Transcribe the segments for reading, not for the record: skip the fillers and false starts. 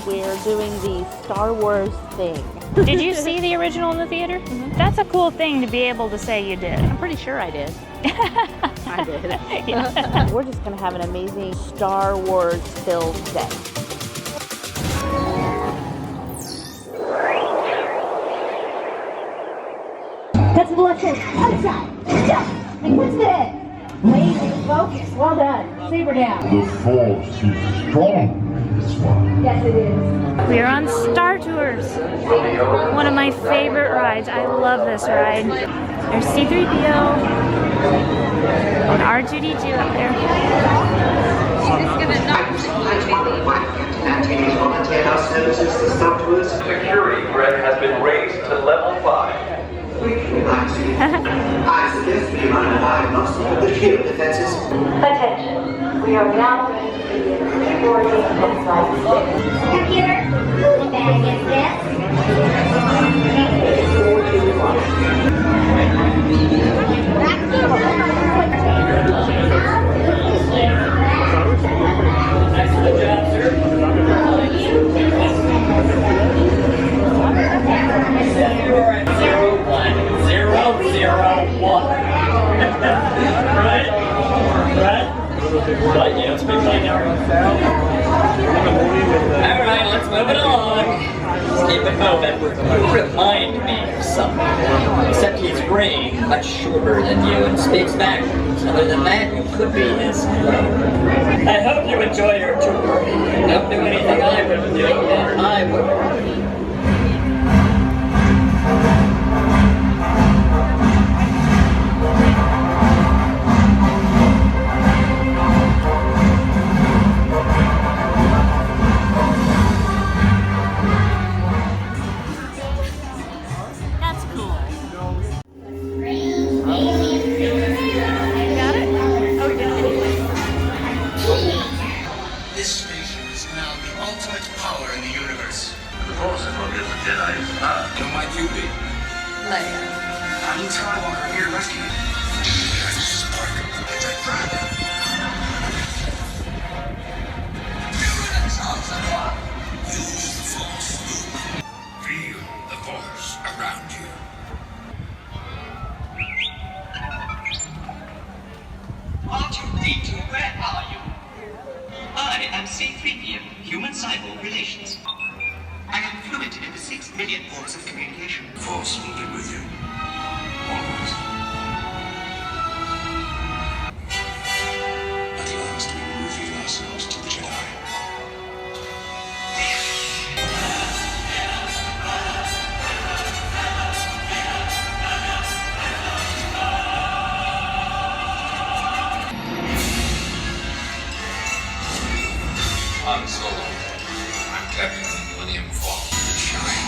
we're doing the Star Wars thing. Did you see the original in the theater? Mm-hmm. That's a cool thing to be able to say you did. I'm pretty sure I did. I did. Yeah. We're just going to have an amazing Star Wars filled day. Touch the left hand, other side. Yeah. And what's the head? Amazing focus. Well done. Saber down. The force is strong in this one. Yes, it is. We are on Star Tours. One of my favorite rides. I love this ride. There's C-3PO and R2-D2 up there. Security threat has been raised to level 5. I suggest we run a diagnostic of the shield defenses. Attention. We are now ready to begin pre-boarding and flight. Computer, whose bag is this? Right, yeah, it's been playing now. Alright, let's move it along. Let's keep it moving. You remind me of something. Except he's green, much shorter than you, and speaks backwards. Other than that, you could be his clone. I hope you enjoy your tour. Don't do anything I wouldn't do, and I wouldn't. This station is now the ultimate power in the universe. The force is what gives the Jedi his power. Who might you be? Leia. I'm Luke Skywalker, here to rescue you. This is Parker. It's a trap. Use the Force. Feel the Force around you. R2-D2, where are you? I am C-3PO, Human Cyborg Relations. I am fluent in the 6 million forms of communication. Force will be with you. Always. At last we will reveal ourselves to the Jedi. I'm Solo. I'm Captain of the Millennium Falcon. Shine.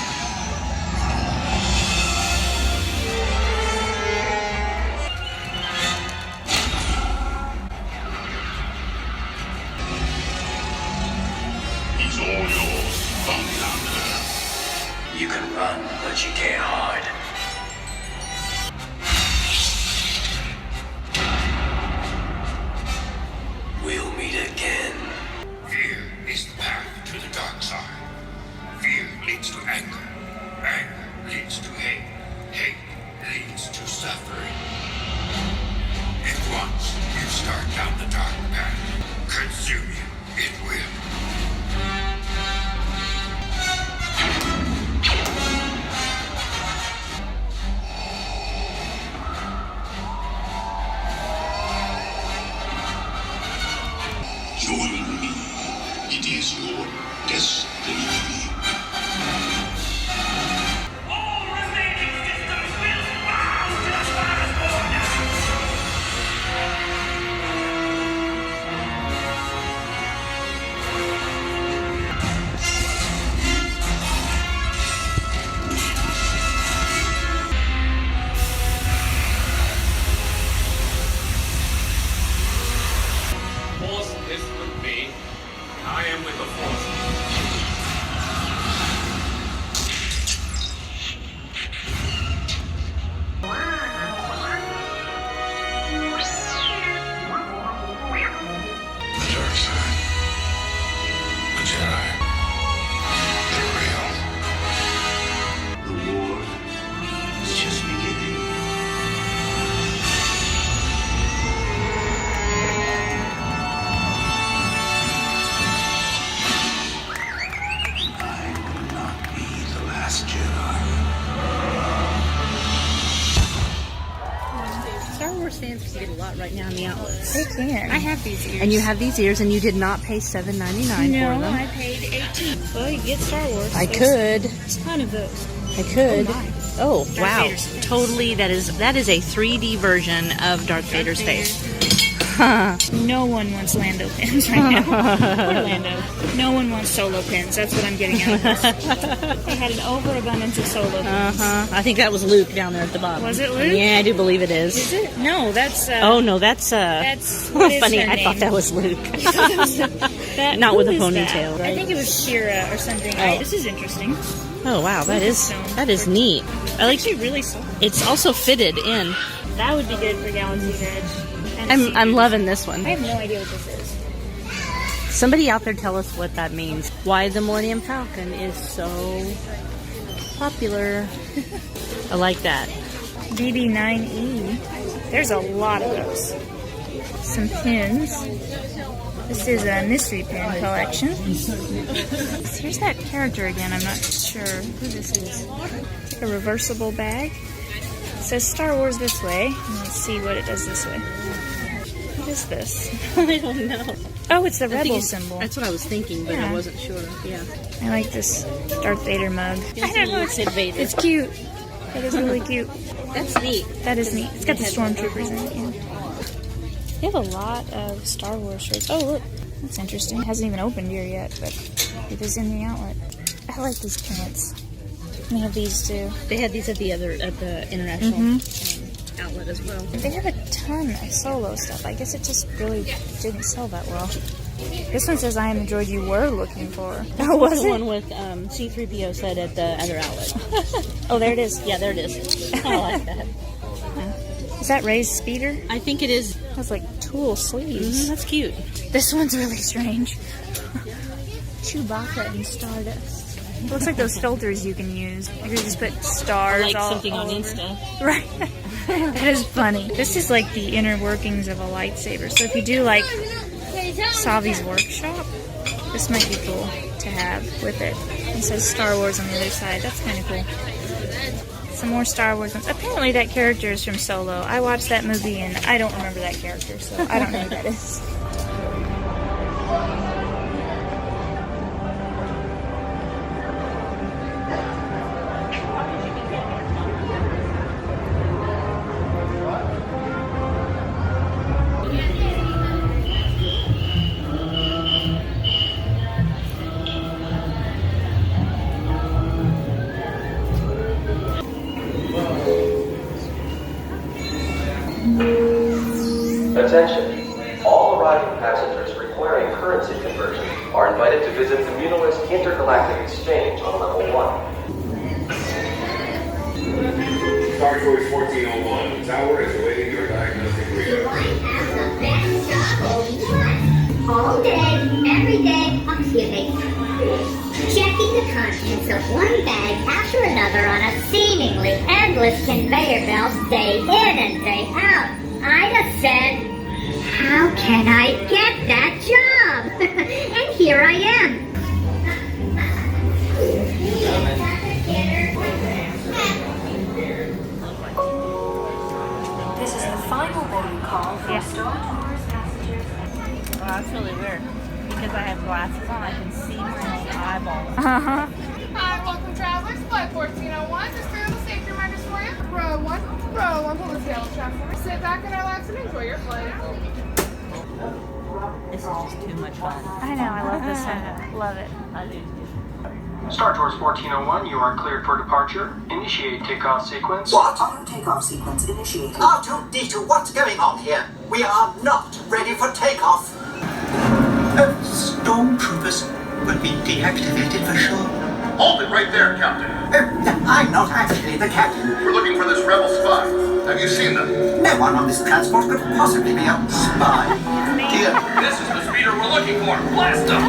He's all yours, bounty hunter. You can run, but you can't hide. We'll meet again. Fear is the path to the dark side. Fear leads to anger. Anger leads to hate. Hate leads to suffering. And once you start down the dark path, consume you, it will. Join me. It is your destiny. All remaining systems will bow to the first order! can get a lot right now in the outlets. They can. I have these ears. And you have these ears, and you did not pay $7.99 for them. No, I paid $18. Well, you get Star Wars. I could. There's a ton of those. I could. Oh, Darth wow. Vader's face. Totally, that is a 3D version of Darth Vader's face. No one wants Lando pins right now. Poor Lando. No one wants Solo pins. That's what I'm getting out of this. They had an overabundance of Solo pins. I think that was Luke down there at the bottom. Was it Luke? Yeah, I do believe it is. Is it? No, that's... oh, no, that's what is funny. her I thought name? that was Luke. That, Not with a who is ponytail, that? right? I think it was Shira or something. Oh. This is interesting. Oh, wow, that is neat. I like Actually really soft. It's also fitted in. That would be good for Galaxy's Edge. I'm loving this one. I have no idea what this is. Somebody out there tell us what that means. Why the Millennium Falcon is so popular. I like that. BB9E. There's a lot of those. Some pins. This is a mystery pin collection. Here's that character again. I'm not sure who this is. It's like a reversible bag. It says Star Wars this way. Let's see what it does this way. What is this? I don't know. Oh, it's the rebel symbol. That's what I was thinking, but I wasn't sure. Yeah. I like this Darth Vader mug. I don't know. Vader. It's cute. That is really cute. That's neat. That is neat. It's got the stormtroopers in it. Yeah. They have a lot of Star Wars shirts. Oh, look. That's interesting. It hasn't even opened here yet, but it is in the outlet. I like these pants. They have these too. They had these at the international outlet as well. They have a ton of Solo stuff. I guess it just really didn't sell that well. This one says, "I am the droid you were looking for." Oh, was the it? one with C-3PO said at the other outlet. Oh, there it is. Yeah, there it is. I like that. Is that Rey's speeder? I think it is. It has like tulle sleeves. That's cute. This one's really strange. Chewbacca and Stardust. It looks like those filters you can use. You can just put stars Like all something on over. Insta. Right. That is funny. This is like the inner workings of a lightsaber. So if you do like Savi's workshop, this might be cool to have with it. It says Star Wars on the other side. That's kind of cool. Some more Star Wars ones. Apparently that character is from Solo. I watched that movie and I don't remember that character, so I don't know who that is. Attention! All arriving passengers requiring currency conversion are invited to visit the Munilist Intergalactic Exchange on level 1. Star Tours 1401. Tower is awaiting your diagnostic readout. All day, every day, excuse me. Checking the contents of one bag after another on a seemingly endless conveyor belt day in and day out. Ida said, "How can I get that job?" And here I am. This is the final boarding call for Star Tours passengers. Well, that's really weird. Because I have glasses on, I can see my own eyeballs. Uh-huh. Hi, welcome travelers. Flight 1401. Just three little safety reminders for you. Row 1, pull the tail strap for me. Sit back and relax and enjoy your flight. This is just too much fun. I know, I love this one. Love it. I do. Star Tours 1401, you are cleared for departure. Initiate takeoff sequence. What? Takeoff sequence initiated. R2-D2, what's going on here? We are not ready for takeoff. Stormtroopers will be deactivated for sure. Hold it right there, Captain. I'm not actually the captain. We're looking for this rebel spy. Have you seen them? No one on this transport could possibly be a spy. Dear, this is the speeder we're looking for. Blast them!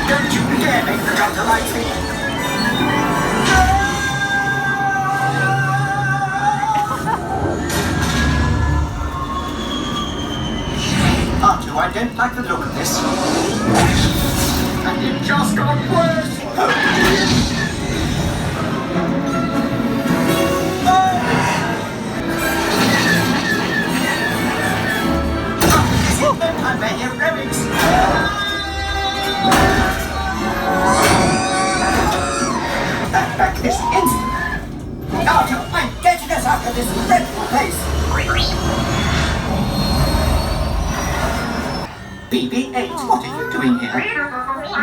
Don't you dare make the jump to light speed. R2, I don't like the look of this. And it just got worse. heroics. Back this instant. Arthur, I'm getting us out of this dreadful place. BB-8, what are you doing here?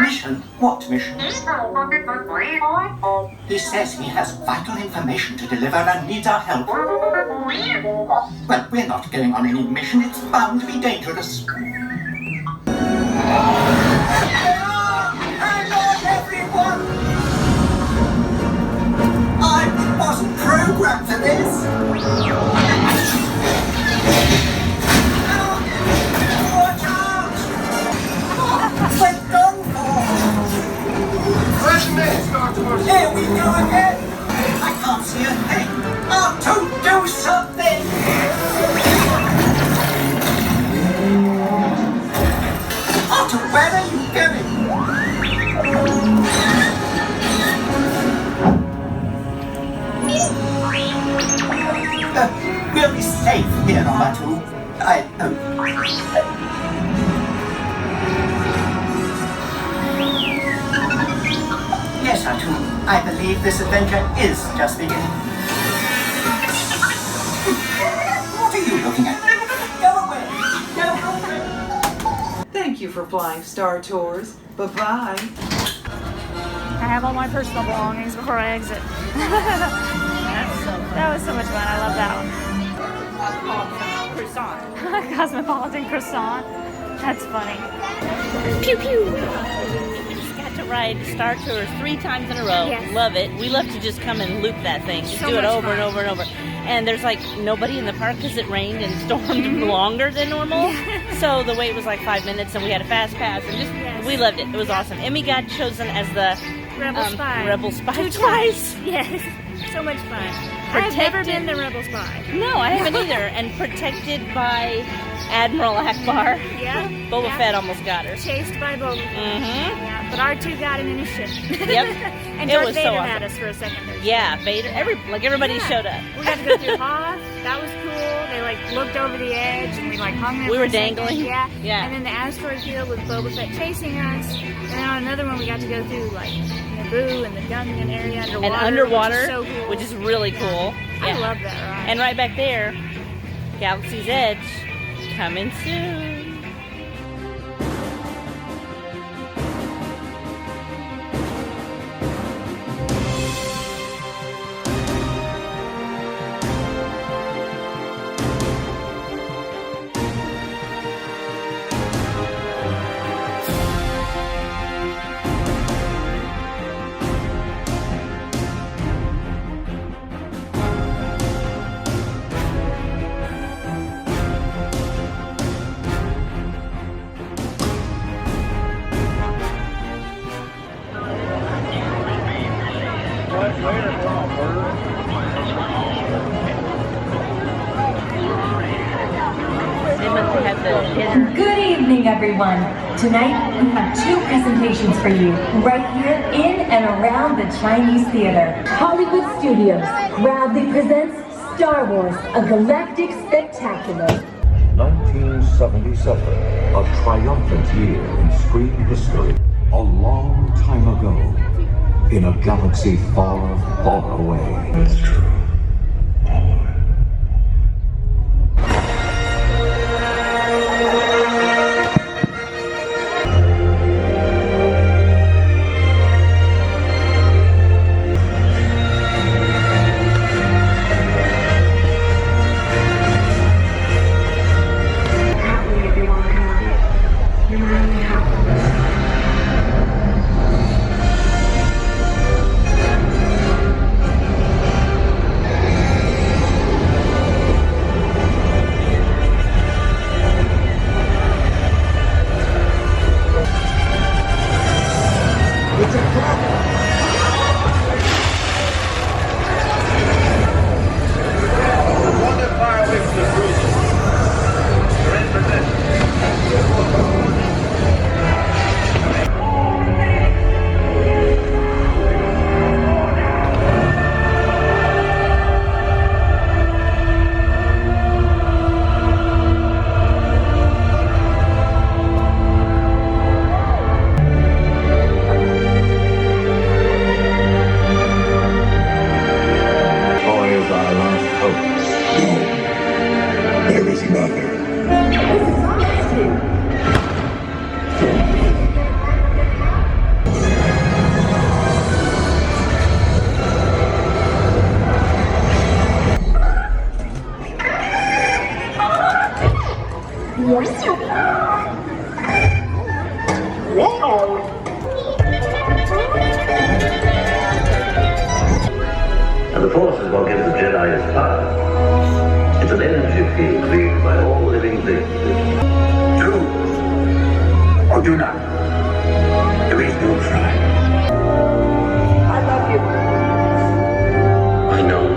Mission? What mission? He says he has vital information to deliver and needs our help. Well, we're not going on any mission. It's bound to be dangerous. Hang on, everyone! I wasn't programmed for this. Watch out! We're done for! Fresh minute, Star Tours. Here we go again! I can't see a thing! Arto, do something! Arto, where are you going? We'll be safe here, Arto. I hope. Yes, Arto. I believe this adventure is just beginning. What are you looking at? Go away! Go away! Thank you for flying Star Tours. Bye-bye. I have all my personal belongings before I exit. That was so much fun. I love that one. Croissant. Cosmopolitan croissant. That's funny. Pew pew. Just got to ride Star Tours 3 times in a row. Yes. Love it. We love to just come and loop that thing. Just So do it much over fun. and over and over. And there's like nobody in the park because it rained and stormed longer than normal. So the wait was like 5 minutes and we had a fast pass and just we loved it. It was awesome. Emmy got chosen as the Rebel Spy. Rebel Spy 2 twice. Yes. So much fun. I've never been the Rebel Spy. No, I haven't either. And protected by Admiral Akbar. Yeah. Boba Fett almost got her. Chased by Boba Fett. Yeah, but R2 got him in his ship. Yep. And It Darth was Vader so awesome. had us for a second there. Yeah, Vader. Everybody Yeah. showed up. We got to go through Hoth. That was cool. They like looked over the edge and we like hung there. We for were a second. dangling. Yeah. Yeah. And then the asteroid field with Boba Fett chasing us. And then on another one we got to go through like Naboo and the Gungan area underwater. And underwater, which is so cool. which is really cool. I Yeah. love that ride. And right back there, Galaxy's Edge, coming soon. Good evening, everyone. Tonight, we have 2 presentations for you, right here in and around the Chinese Theater. Hollywood Studios proudly presents Star Wars, a galactic spectacular. 1977, a triumphant year in screen history. A long time ago, in a galaxy far, far away. That's true. And the Force is what gives the Jedi its power. It's an energy field created by all living things. Do or do not. There is no try. I love you. I know.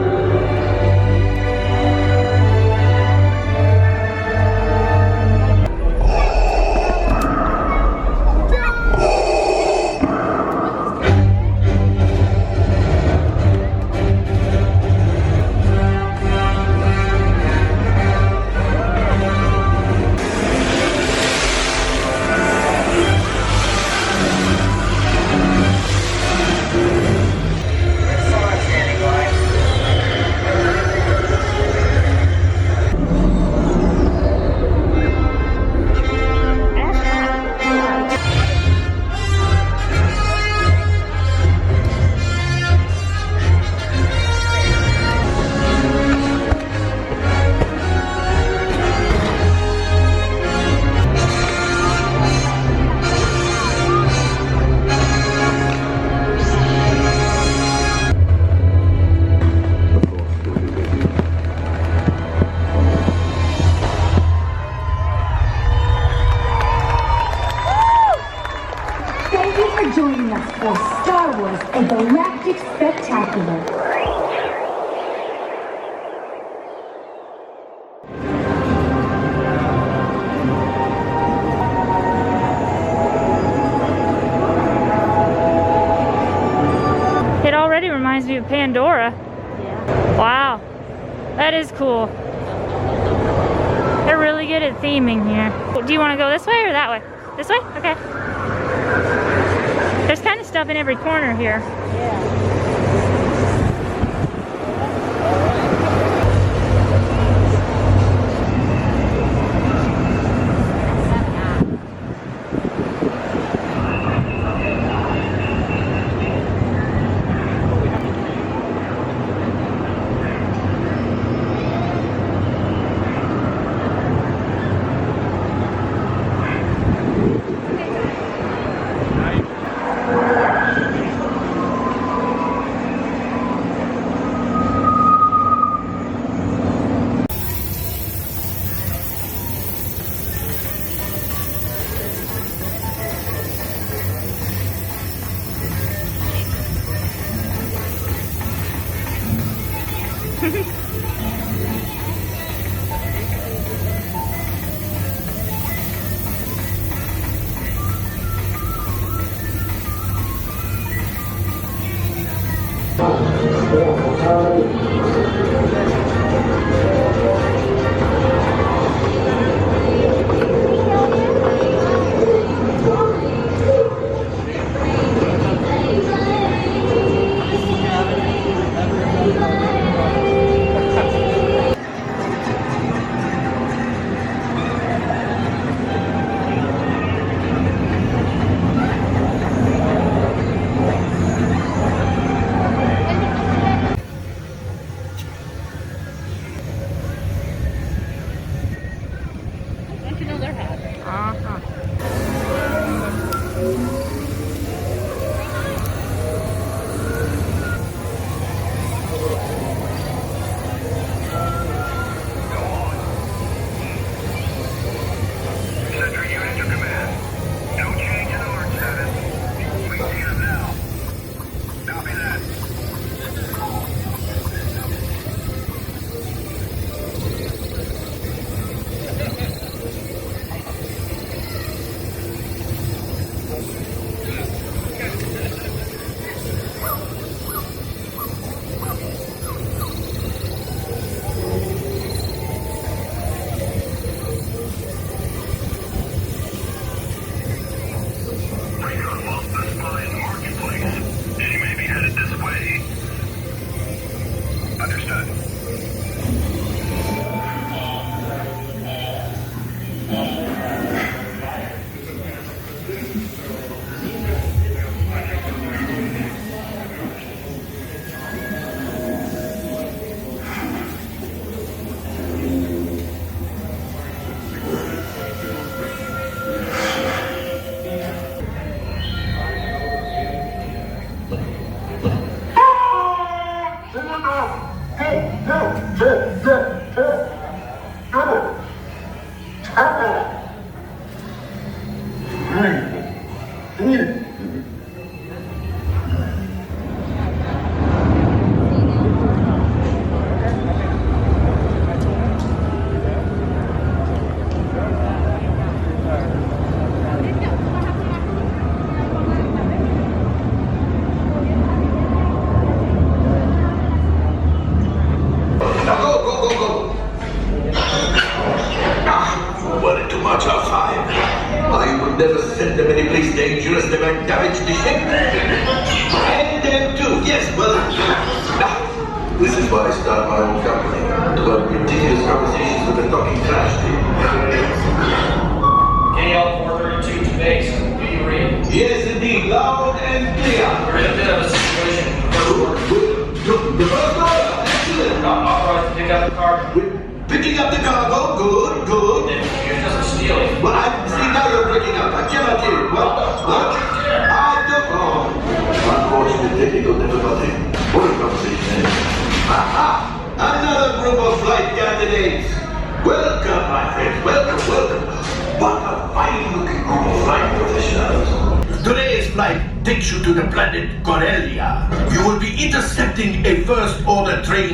Thank you for joining us for Star Wars: A Galactic Spectacular. It already reminds me of Pandora. Yeah. Wow, that is cool. They're really good at theming here. Do you want to go this way or that way? This way? Okay. There's kind of stuff in every corner here. Yeah.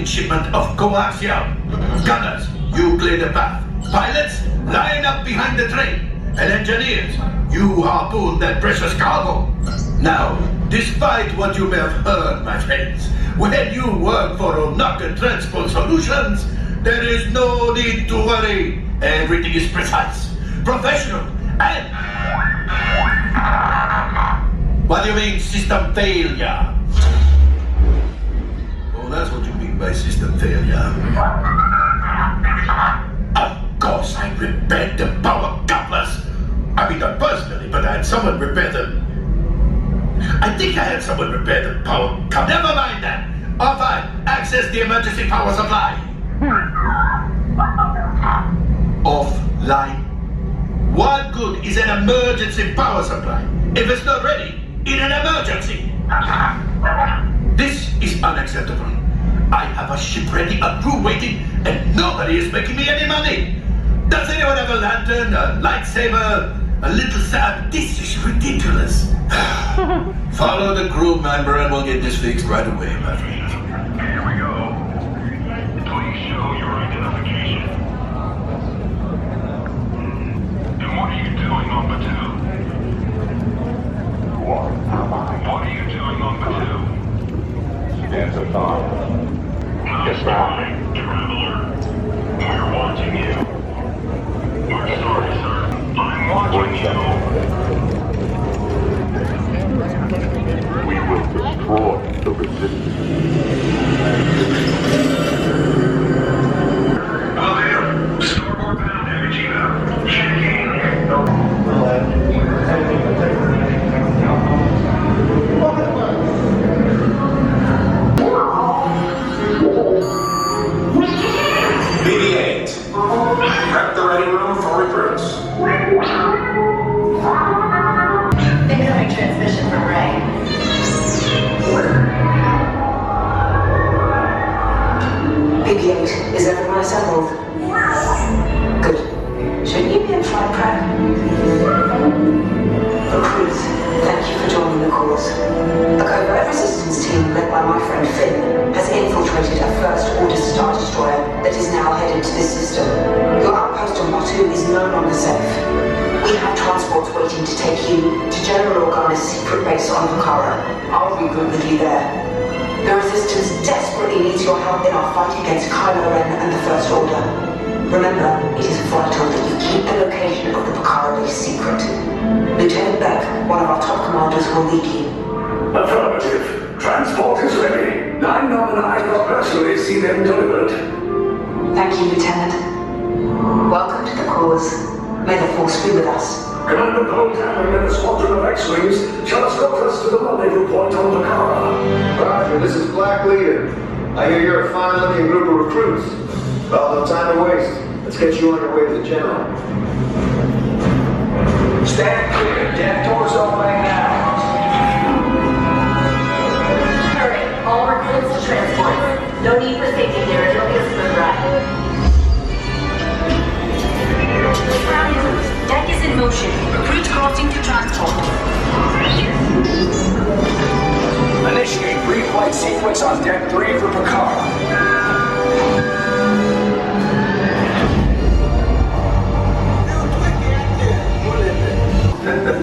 Shipment of coaxium. Gunners, you clear the path. Pilots, line up behind the train. And engineers, you harpoon that precious cargo. Now, despite what you may have heard, my friends, when you work for Onaga Transport Solutions, there is no need to worry. Everything is precise, professional, and... What do you mean, system failure? Oh, that's what you mean by system failure. Of course, I repaired the power couplers. I mean, not personally, but I had someone repair them. I think I had someone repair the power couplers. Never mind that. Offline, access the emergency power supply. Offline. What good is an emergency power supply if it's not ready in an emergency? This is unacceptable. I have a ship ready, a crew waiting, and nobody is making me any money. Does anyone have a lantern, a lightsaber, a little sand? This is ridiculous. Follow the crew member and we'll get this fixed right away, my friend. Here we go. Please show your identification. And what are you doing on Batuu? What are you doing on Batuu? Answer time. Yes, ma'am. Traveler, we're watching you. We're sorry, sir. I'm watching you. We will destroy the resistance. Hello there. Starboard bound energy now. Checking. BB-8. Prep the ready room for recruits. Incoming transmission from Ray. BB-8, is everyone assembled? Good. Shouldn't you be in flight prep? Recruits, thank you for joining the cause. A covert resistance team led by my friend Finn has infiltrated a First Order Star Destroyer that is now headed to this system. Your outpost on Batuu is no longer safe. We have transports waiting to take you to General Organa's secret base on Vakara. I'll regroup with you there. The Resistance desperately needs your help in our fight against Kylo Ren and the First Order. Remember, it is vital that you keep the location of the Vakara base secret. Lieutenant Beck, one of our top commanders, will lead you. Affirmative. Transport is ready. I'm nominated to personally see them delivered. Thank you, Lieutenant. Welcome to the cause. May the Force be with us. Commander Poltan and a squadron of X-Wings shall escort us to the rendezvous point on Vakara. Roger, this is Black Leader. I hear you're a fine-looking group of recruits. Well, no time to waste. Let's get you on your way to the General. Stand clear. Deck doors opening now. Hurry, all recruits to transport. No need for safety here. It'll be a smooth ride. Ground crews, deck is in motion. Recruits crossing to transport. Initiate pre-flight sequence on deck 3 for Picard.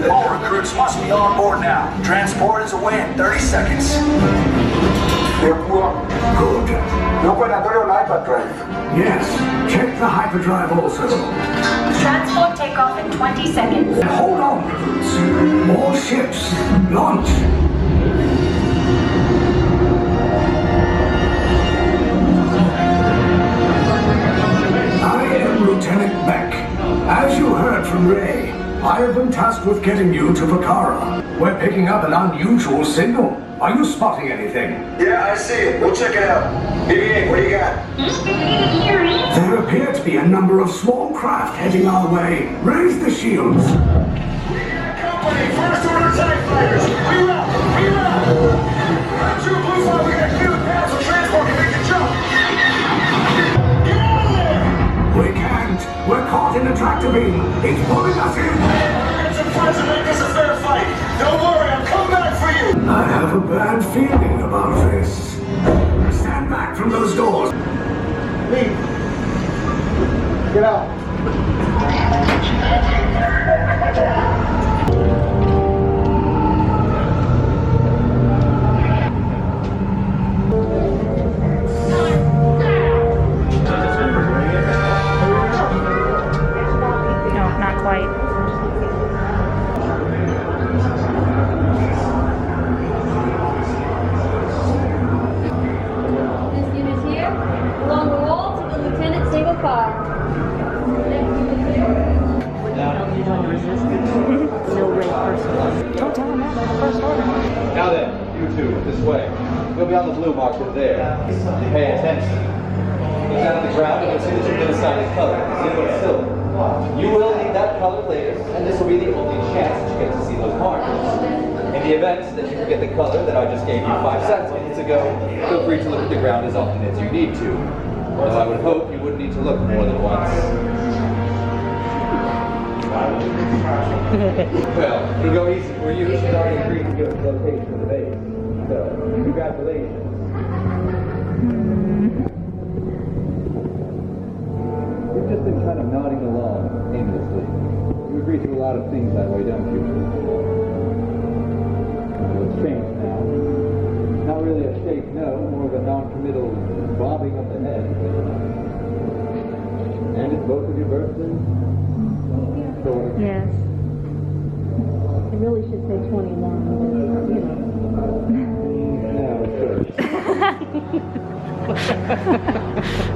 All recruits must be on board now. Transport is away in 30 seconds. Good. No operatorio on hyperdrive. Yes. Check the hyperdrive also. Transport takeoff in 20 seconds. Hold on, recruits. More ships. Launch. I am Lieutenant Beck. As you heard from Ray, I have been tasked with getting you to Vakara. We're picking up an unusual signal. Are you spotting anything? Yeah, I see it. We'll check it out. BB-8, what do you got? There appear to be a number of small craft heading our way. Raise the shields. Company, first order TIE fighters. Reroute! Round 2, blue flag, we got clear the path so transport can make the jump. Get out of there! We can't. We're caught in a tractor beam. It's pulling us in. Get some friends and make this a fair fight. Don't worry, I'll come back for you. I have a bad feeling about this. Stand back from those doors. Leigh. Get out. No, not quite. This unit here, along the wall to the lieutenant single file. Next unit here. No red person. Don't tell him that. First order. Now then, you two, this way. You'll be on the blue marker there. Pay attention. Look down at the ground and you'll see that you've been assigned a color. Zero and silver. You will need that color later, and this will be the only chance that you get to see those markers. In the event that you forget the color that I just gave you 5 seconds ago, feel free to look at the ground as often as you need to. Though I would hope you wouldn't need to look more than once. Well, it'll go easy for you. She's already agreed to give us the location of the base. So, congratulations. You've just been kind of nodding along aimlessly. You agree to a lot of things that way, don't you? Well, it's changed now. Not really a shake no, more of a non-committal bobbing of the head. And it's both of your birthdays? Sort of. Yes. I really should say 21, but you know. No, sure.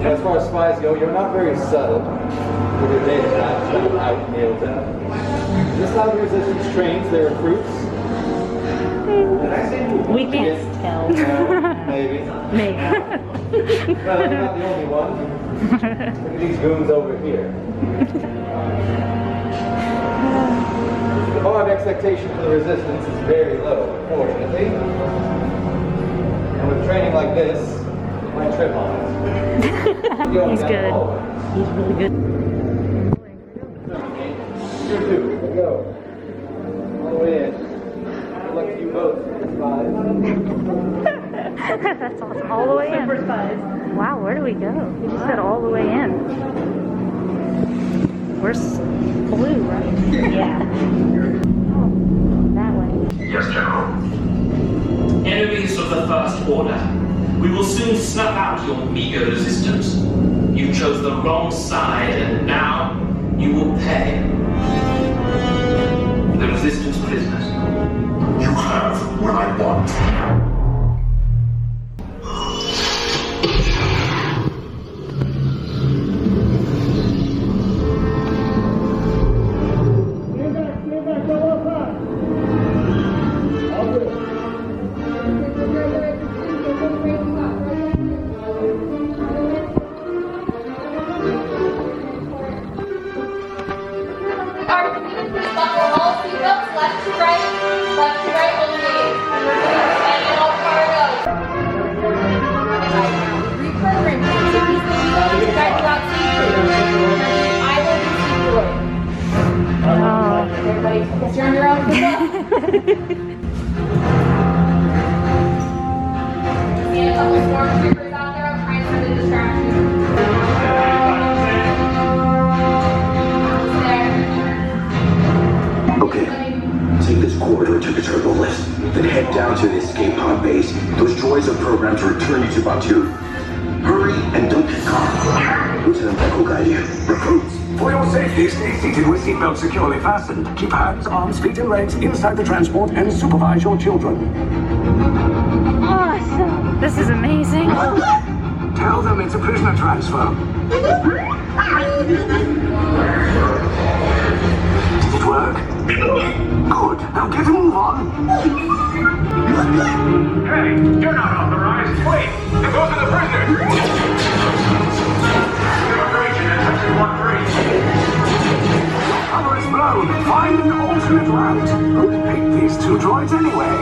As far as spies go, you're not very subtle with your data traps out in Yaletown. This is how the Resistance trains their recruits. We can't tell. No, maybe. Maybe. Well, you're not the only one. Look at these goons over here. The bar of expectation for the Resistance is very low, unfortunately. And with training like this, you might trip on it. He's good. He's really good. You two, go. All the way in. Good luck to you both, spies. That's awesome. All the way in. Super spies. Wow, where do we go? You just said all the way in. We're blue, right? Yeah. Oh, that way. Yes, General. Enemies of the First Order, we will soon snuff out your meager resistance. You chose the wrong side, and now you will pay. The Resistance prisoners. You have what I want. Buckle all seatbelts, left to right only. And we're going to expand it all Guess you're on your own. See a couple stormtroopers out there. I'm trying to distract you. Okay, take this corridor to the turbo lift, then head down to the escape pod base. Those droids are programmed to return you to Batu. Hurry and don't get caught. Lieutenant Beck will guide you. Recruits. For your safety, stay seated with seatbelts securely fastened. Keep hands, arms, feet, and legs inside the transport and supervise your children. Awesome. This is amazing. Tell them it's a prisoner transfer. Did it work? Good. Now get a move on. Hey, you're not authorized. Wait, those are the prisoners. Immigration at section 13. Cover is blown. Find an alternate route. Who picked these two droids anyway?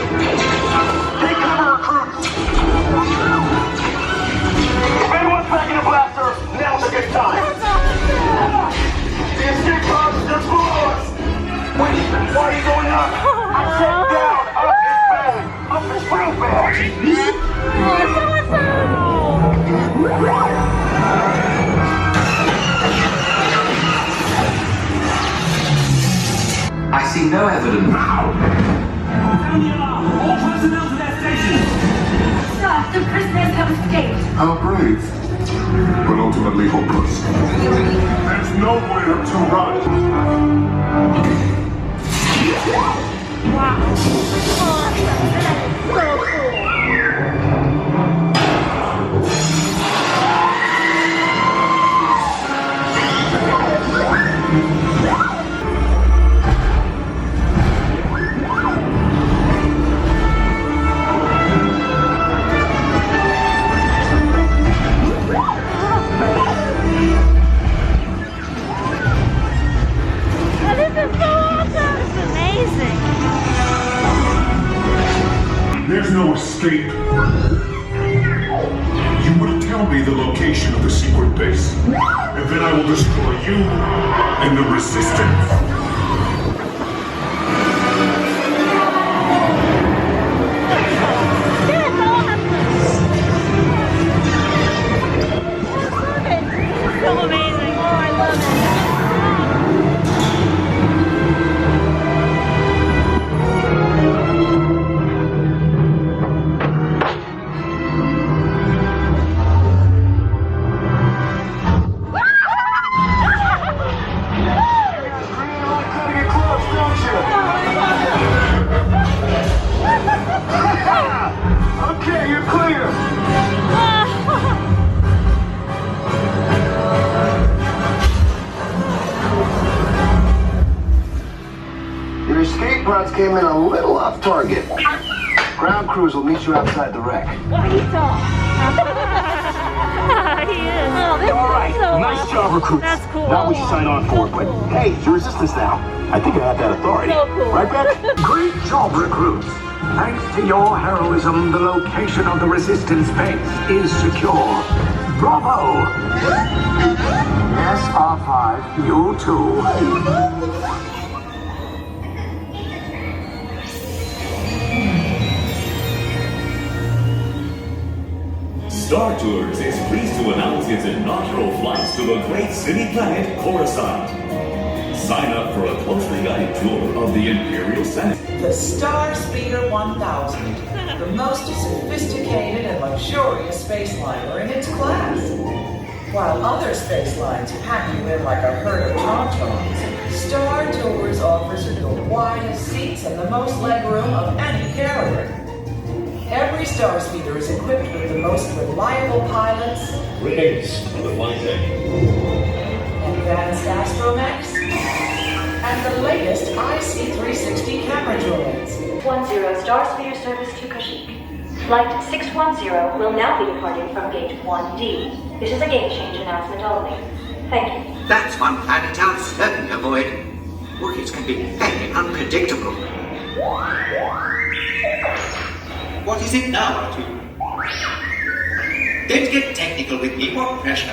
Take cover, recruits. If anyone's packing a blaster, now's a good time. The escape pods are below us. Wait, why are you going up? I said down, up his bag, up his fruit bag. I see no evidence. Sound the alarm! All personnel to their stations! Sir, the prisoners have escaped. How brave, but ultimately hopeless. There's nowhere to run. Wow. Awesome. That is so cool. There's no escape. You will tell me the location of the secret base, and then I will destroy you and the Resistance. So amazing. Oh, I love it. Okay, you're clear. Your escape pods came in a little off target. Ground crews will meet you outside the wreck. Why he's tall? He is. Oh, this All right, is so nice awesome. job, recruits. That's cool. Now we should sign on for it, but hey, it's your Resistance now. I think I have that authority. So cool. Right, Beck? Great job, recruits. Thanks to your heroism, the location of the Resistance base is secure. Bravo! Yes, R5, you too. Star Tours is pleased to announce its inaugural flights to the great city planet Coruscant. Sign up for a closely guided tour of the Imperial Senate. The Star Speeder 1000, the most sophisticated and luxurious space liner in its class. While other space lines pack you in like a herd of tauntauns, Star Tours offers you the widest seats and the most legroom of any carrier. Every Star Speeder is equipped with the most reliable pilots, Greetings from the flight deck. advanced astromechs, and the latest IC360 camera droids. 10 Star Speeder service to Kashyyyk. Flight 610 will now be departing from Gate 1D. This is a gate change announcement only. Thank you. That's one planet I'll certainly avoid. Wookiees can be very unpredictable. What is it now, R2? Don't get technical with me. What pressure?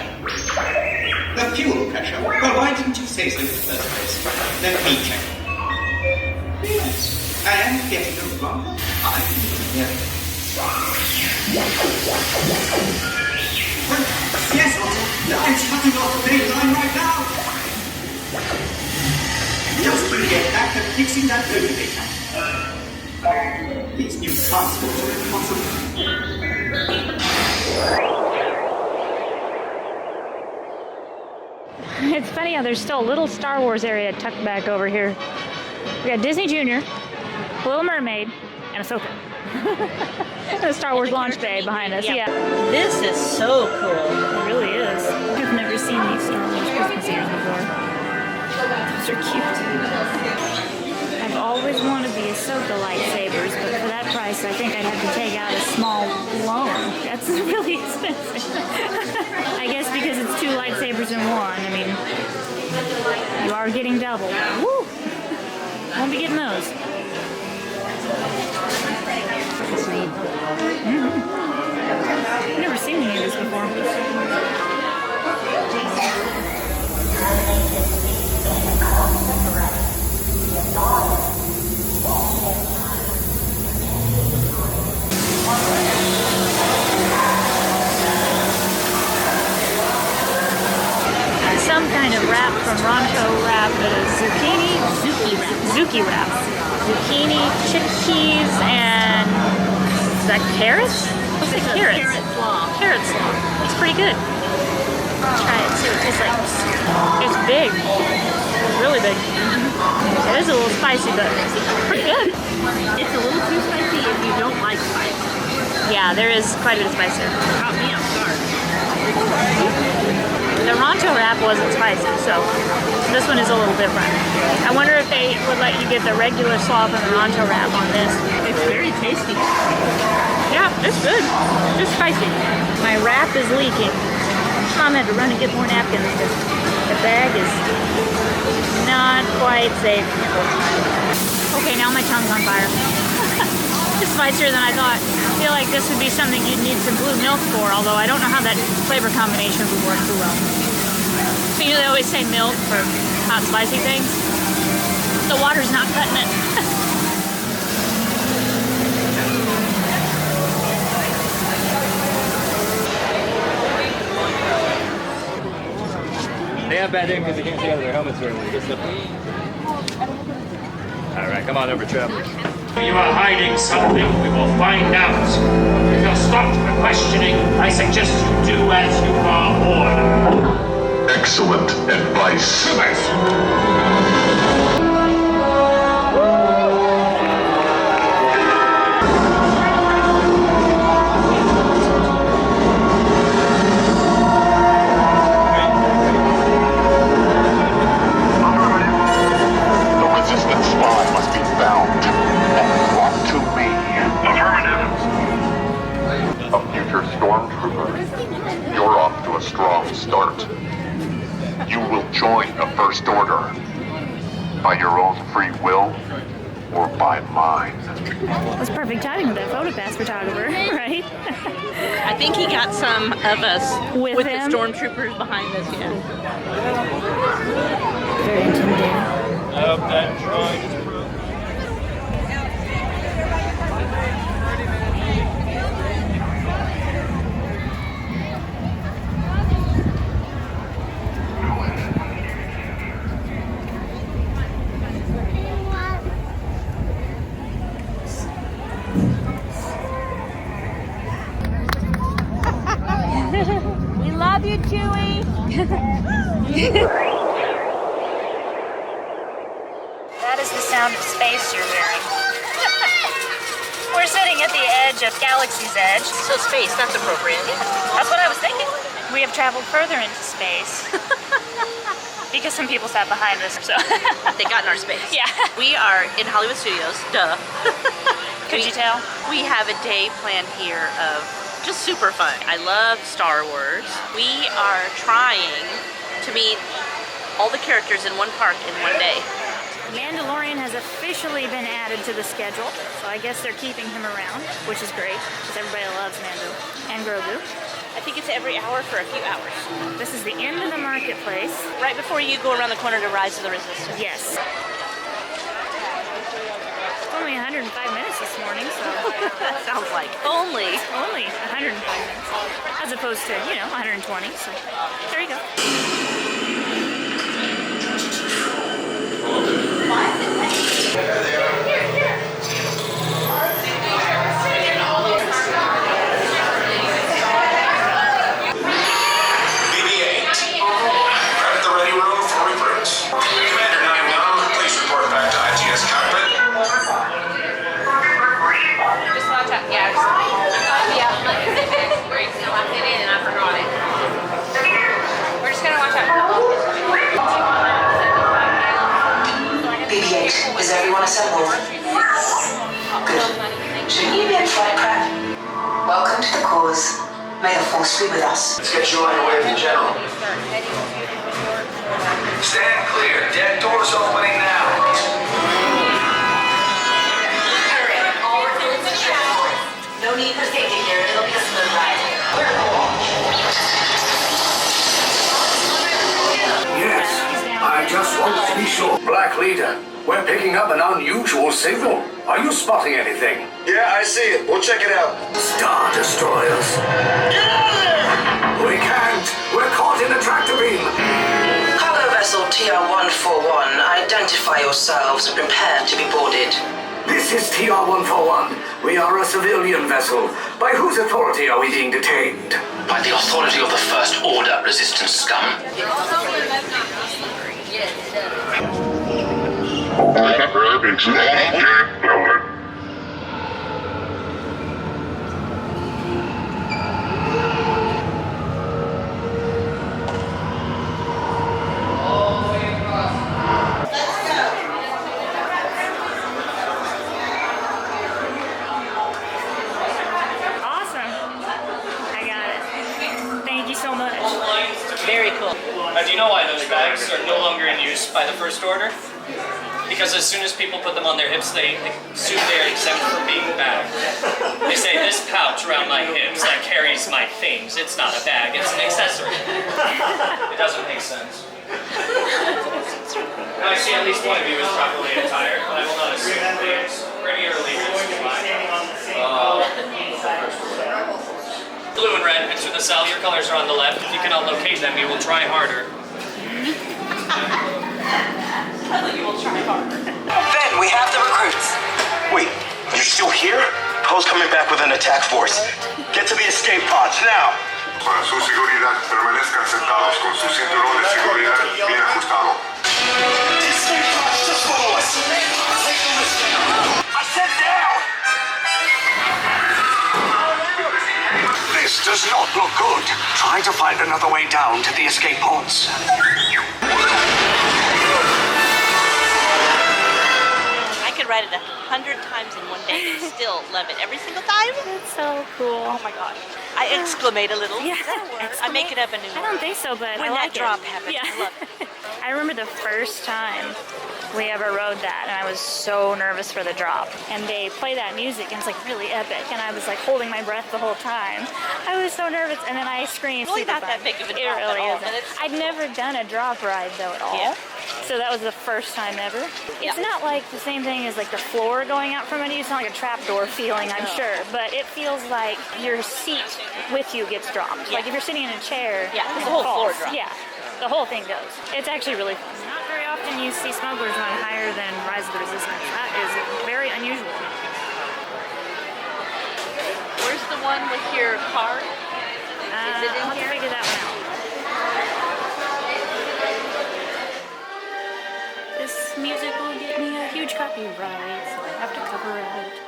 The fuel pressure. Well, why didn't you say so in the first place? Let me check. Yes, I am getting a rather high level. Yes, Otto. I'm shutting off the main line right now. Just to get back to fixing that motivator. These new transports are impossible. It's funny how there's still a little Star Wars area tucked back over here. We got Disney Junior, Little Mermaid, and Ahsoka. And the Star Wars launch bay behind us. Yeah. This is so cool. It really is. I've never seen these Star Wars Christmas ears before. Those are cute. I've always wanted the Ahsoka lightsabers, but for that price, I think I'd have to take out a small loan. That's really expensive. I guess because it's 2 lightsabers in one. I mean, you are getting double. Woo! Won't be getting those. I've never seen any of this before. Some kind of wrap from Ronto Wrap that is zucchini, zuki wrap. Zucchini, chickpeas, and is that carrots? What's it? Carrots. Carrot slaw. It's pretty good. Try it, see what it tastes like. It's big. It's really big. It is a little spicy, but pretty good. It's a little too spicy if you don't like spice. Yeah, there is quite a bit of spice there. Caught me off guard. The Ronto wrap wasn't spicy, so this one is a little different. I wonder if they would let you get the regular slaw from the Ronto wrap on this. It's very tasty. Yeah, it's good. Just spicy. My wrap is leaking. Mom had to run and get more napkins because the bag is not quite safe. Okay, now my tongue's on fire. It's spicier than I thought. I feel like this would be something you'd need some blue milk for, although I don't know how that flavor combination would work too well. So, you know, they always say milk for hot spicy things. The water's not cutting it. They have bad aim because they can't see out of their helmets very well. All right, come on over, travelers. If you are hiding something, we will find out. If you're stopped for questioning, I suggest you do as you are ordered. Excellent advice. Stormtrooper, you're off to a strong start. You will join the First Order by your own free will or by mine. That's perfect timing with that photopass photographer, right? I think he got some of us with the stormtroopers behind us, yeah. Very intimidating. I hope that droid is broken. We love you, Chewie. That is the sound of space you're hearing. We're sitting at the edge of Galaxy's Edge. So space, that's appropriate. Yeah, that's what I was thinking. We have traveled further into space. Because some people sat behind us, so. They got in our space. Yeah. We are in Hollywood Studios, duh. Could you tell? We have a day planned here of just super fun. I love Star Wars. We are trying to meet all the characters in one park in one day. Mandalorian has officially been added to the schedule, so I guess they're keeping him around, which is great, because everybody loves Mando and Grogu. I think it's every hour for a few hours. This is the end of the marketplace. Right before you go around the corner to Rise of the Resistance. Yes. It's only 105 minutes this morning, so That sounds like only 105 minutes, as opposed to, 120, so there you go. Is everyone assembled? Good. Shouldn't you be a flight prep? Welcome to the cause. May the force be with us. Let's get you on your way with the general. Stand clear. Dead doors opening now. Hurry. All recruits to transport. No need for safety gear. It'll be a smooth ride. We're in the launch. Yes, I just want to be sure. Black Leader, we're picking up an unusual signal. Are you spotting anything? Yeah, I see it. We'll check it out. Star Destroyers. Get out of there! We can't. We're caught in a tractor beam. Cargo vessel TR-141, identify yourselves and prepare to be boarded. This is TR-141. We are a civilian vessel. By whose authority are we being detained? By the authority of the First Order, resistance scum. Very cool. Do you know why those bags are no longer in use by the First Order? Because as soon as people put them on their hips, they assume they are exempt from being bagged. They say, this pouch around my hips that carries my things, it's not a bag, it's an accessory. It doesn't make sense. Now I see at least one of you is properly attired, but I will not assume things. Pretty early Blue and red, enter the cell. Your colors are on the left. If you cannot locate them, you will try harder. You will try harder. Ben, we have the recruits. Wait, you're still here? Poe's coming back with an attack force. Get to the escape pods now. Para su seguridad, permanezcan sentados con su cinturón de seguridad bien ajustado. Escape pods, just follow us. I said down! This does not look good. Try to find another way down to the escape pods. I could ride it 100 times in one day and still love it every single time. That's so cool. Oh my gosh. I exclamate a little. Yeah. I make it up a new I don't think so, but when I that like drop it. happens. Yeah. I love it. I remember the first time we ever rode that, and I was so nervous for the drop. And they play that music, and it's like really epic, and I was like holding my breath the whole time. I was so nervous, and then I screamed. Really not that big of a drop It really at all, isn't. I'd never done a drop ride though at all. Yeah. So that was the first time ever. It's not like the same thing as like the floor going out from under you. It's not like a trapdoor feeling, I'm sure, but it feels like your seat with you gets dropped. Like if you're sitting in a chair, the whole floor drops. Yeah, the whole thing goes. It's actually really fun. Not very often you see smugglers run higher than Rise of the Resistance. That is very unusual. Where's the one with your card? Is it in I'll have to figure that one out. This music will get me a huge copyright, so I have to cover it.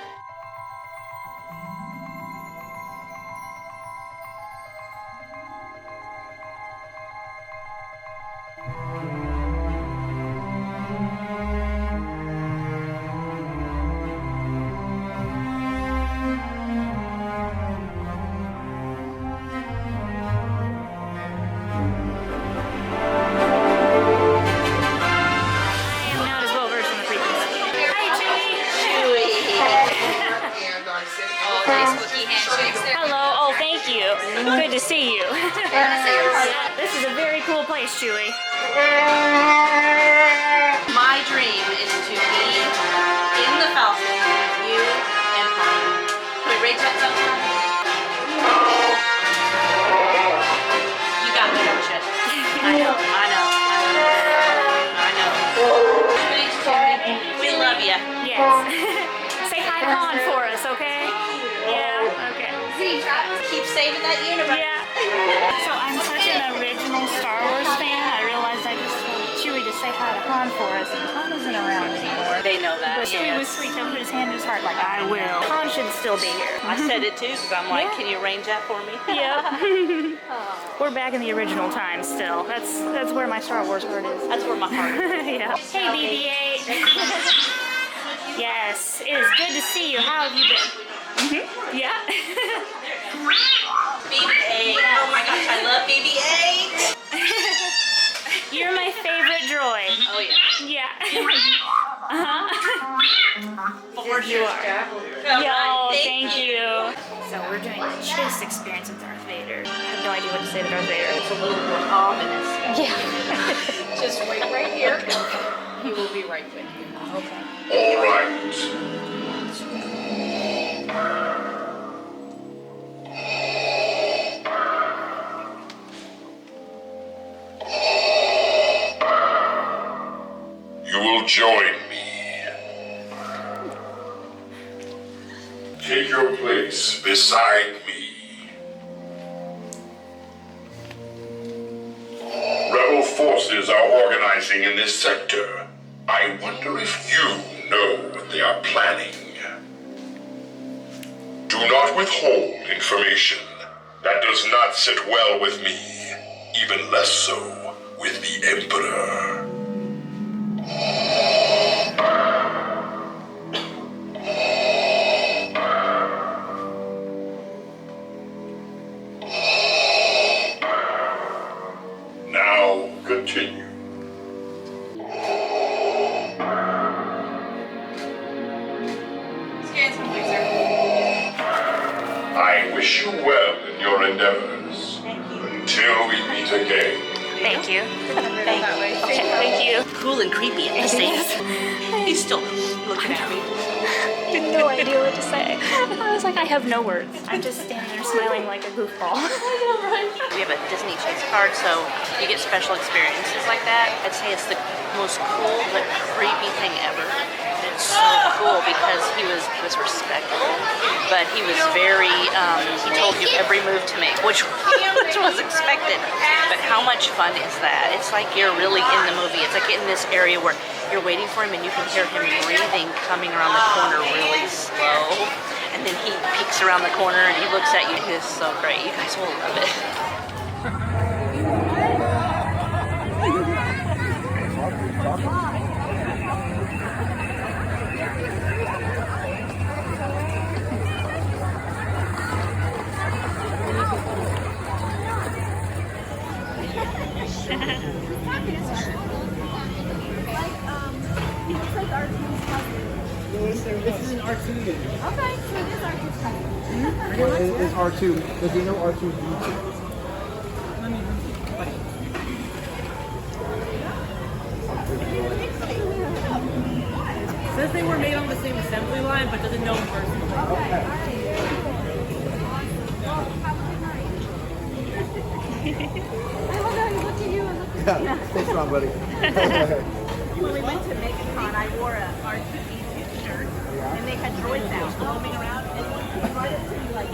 is a very cool place, Chewie. My dream is to be in the Falcon with you and Han. Can we rate that sometime? You got me, don't you? I know. Thanks, Chewie. We love you. Yes. Say hi to Han for us, okay? Yeah, okay. Keep saving that universe. Yeah. So I'm such an original Star Wars fan. I realized I just told Chewie to say hi to Han for us, and Han isn't around anymore. They know that. But Chewie was sweet. They put his hand in his heart like, I will. Han should still be here. I said it too because I'm like, can you arrange that for me? Yeah. We're back in the original times still. That's where my Star Wars heart is. That's where my heart is. Yeah. Hey, BB-8. Yes, it is good to see you. How have you been? Yeah. BB-8. Oh my gosh, I love BB-8. You're my favorite droid. Oh yeah. Yeah. For You are. Yo, thank you. So we're doing the chase experience with Darth Vader. I have no idea what to say to Darth Vader. It's a little more ominous. Yeah. Just wait right here. He will be right with you. Okay. All right. You will join me. Take your place beside me. Rebel forces are organizing in this sector. I wonder if you know what they are planning. Do not withhold information. That does not sit well with me, even less so with the Emperor. Now, continue. I wish you well in your endeavors. Until we meet again. Thank you. Okay, thank you. Cool and creepy at the same time. He's still looking at me. I had no idea what to say. I was like, I have no words. I'm just standing there smiling like a goofball. We have a Disney chase card, so you get special experiences like that. I'd say it's the most cool but creepy thing ever. And it's so cool because he was respectful, but he was very, he told you every move to make, which was expected. But how much fun is that? It's like you're really in the movie. It's like in this area where you're waiting for him and you can hear him breathing coming around the corner really slow. And then he peeks around the corner and he looks at you. It is so great. You guys will love it. This is an R2 unit. Okay, so it is R2's cousin. It's R2. Does he know R2's YouTube? Says they were made on the same assembly line, but doesn't know him personally. Okay. Yeah, stay strong, buddy. When we went to MegaCon, I wore a R2D2 shirt, and they had droids out roaming around, and he brought it to me like.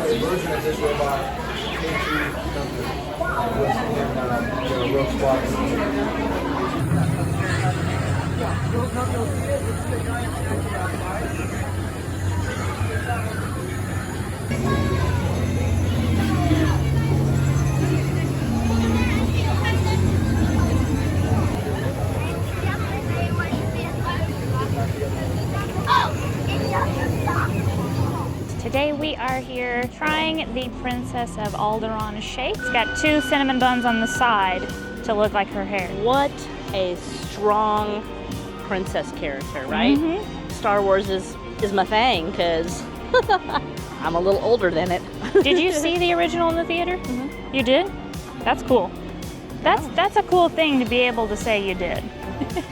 A version of this robot in Rogue Squadron. are here trying the Princess of Alderaan shake. It's got 2 cinnamon buns on the side to look like her hair. What a strong princess character, right? Star Wars is my thing because I'm a little older than it. Did you see the original in the theater? You did? That's cool. That's a cool thing to be able to say you did.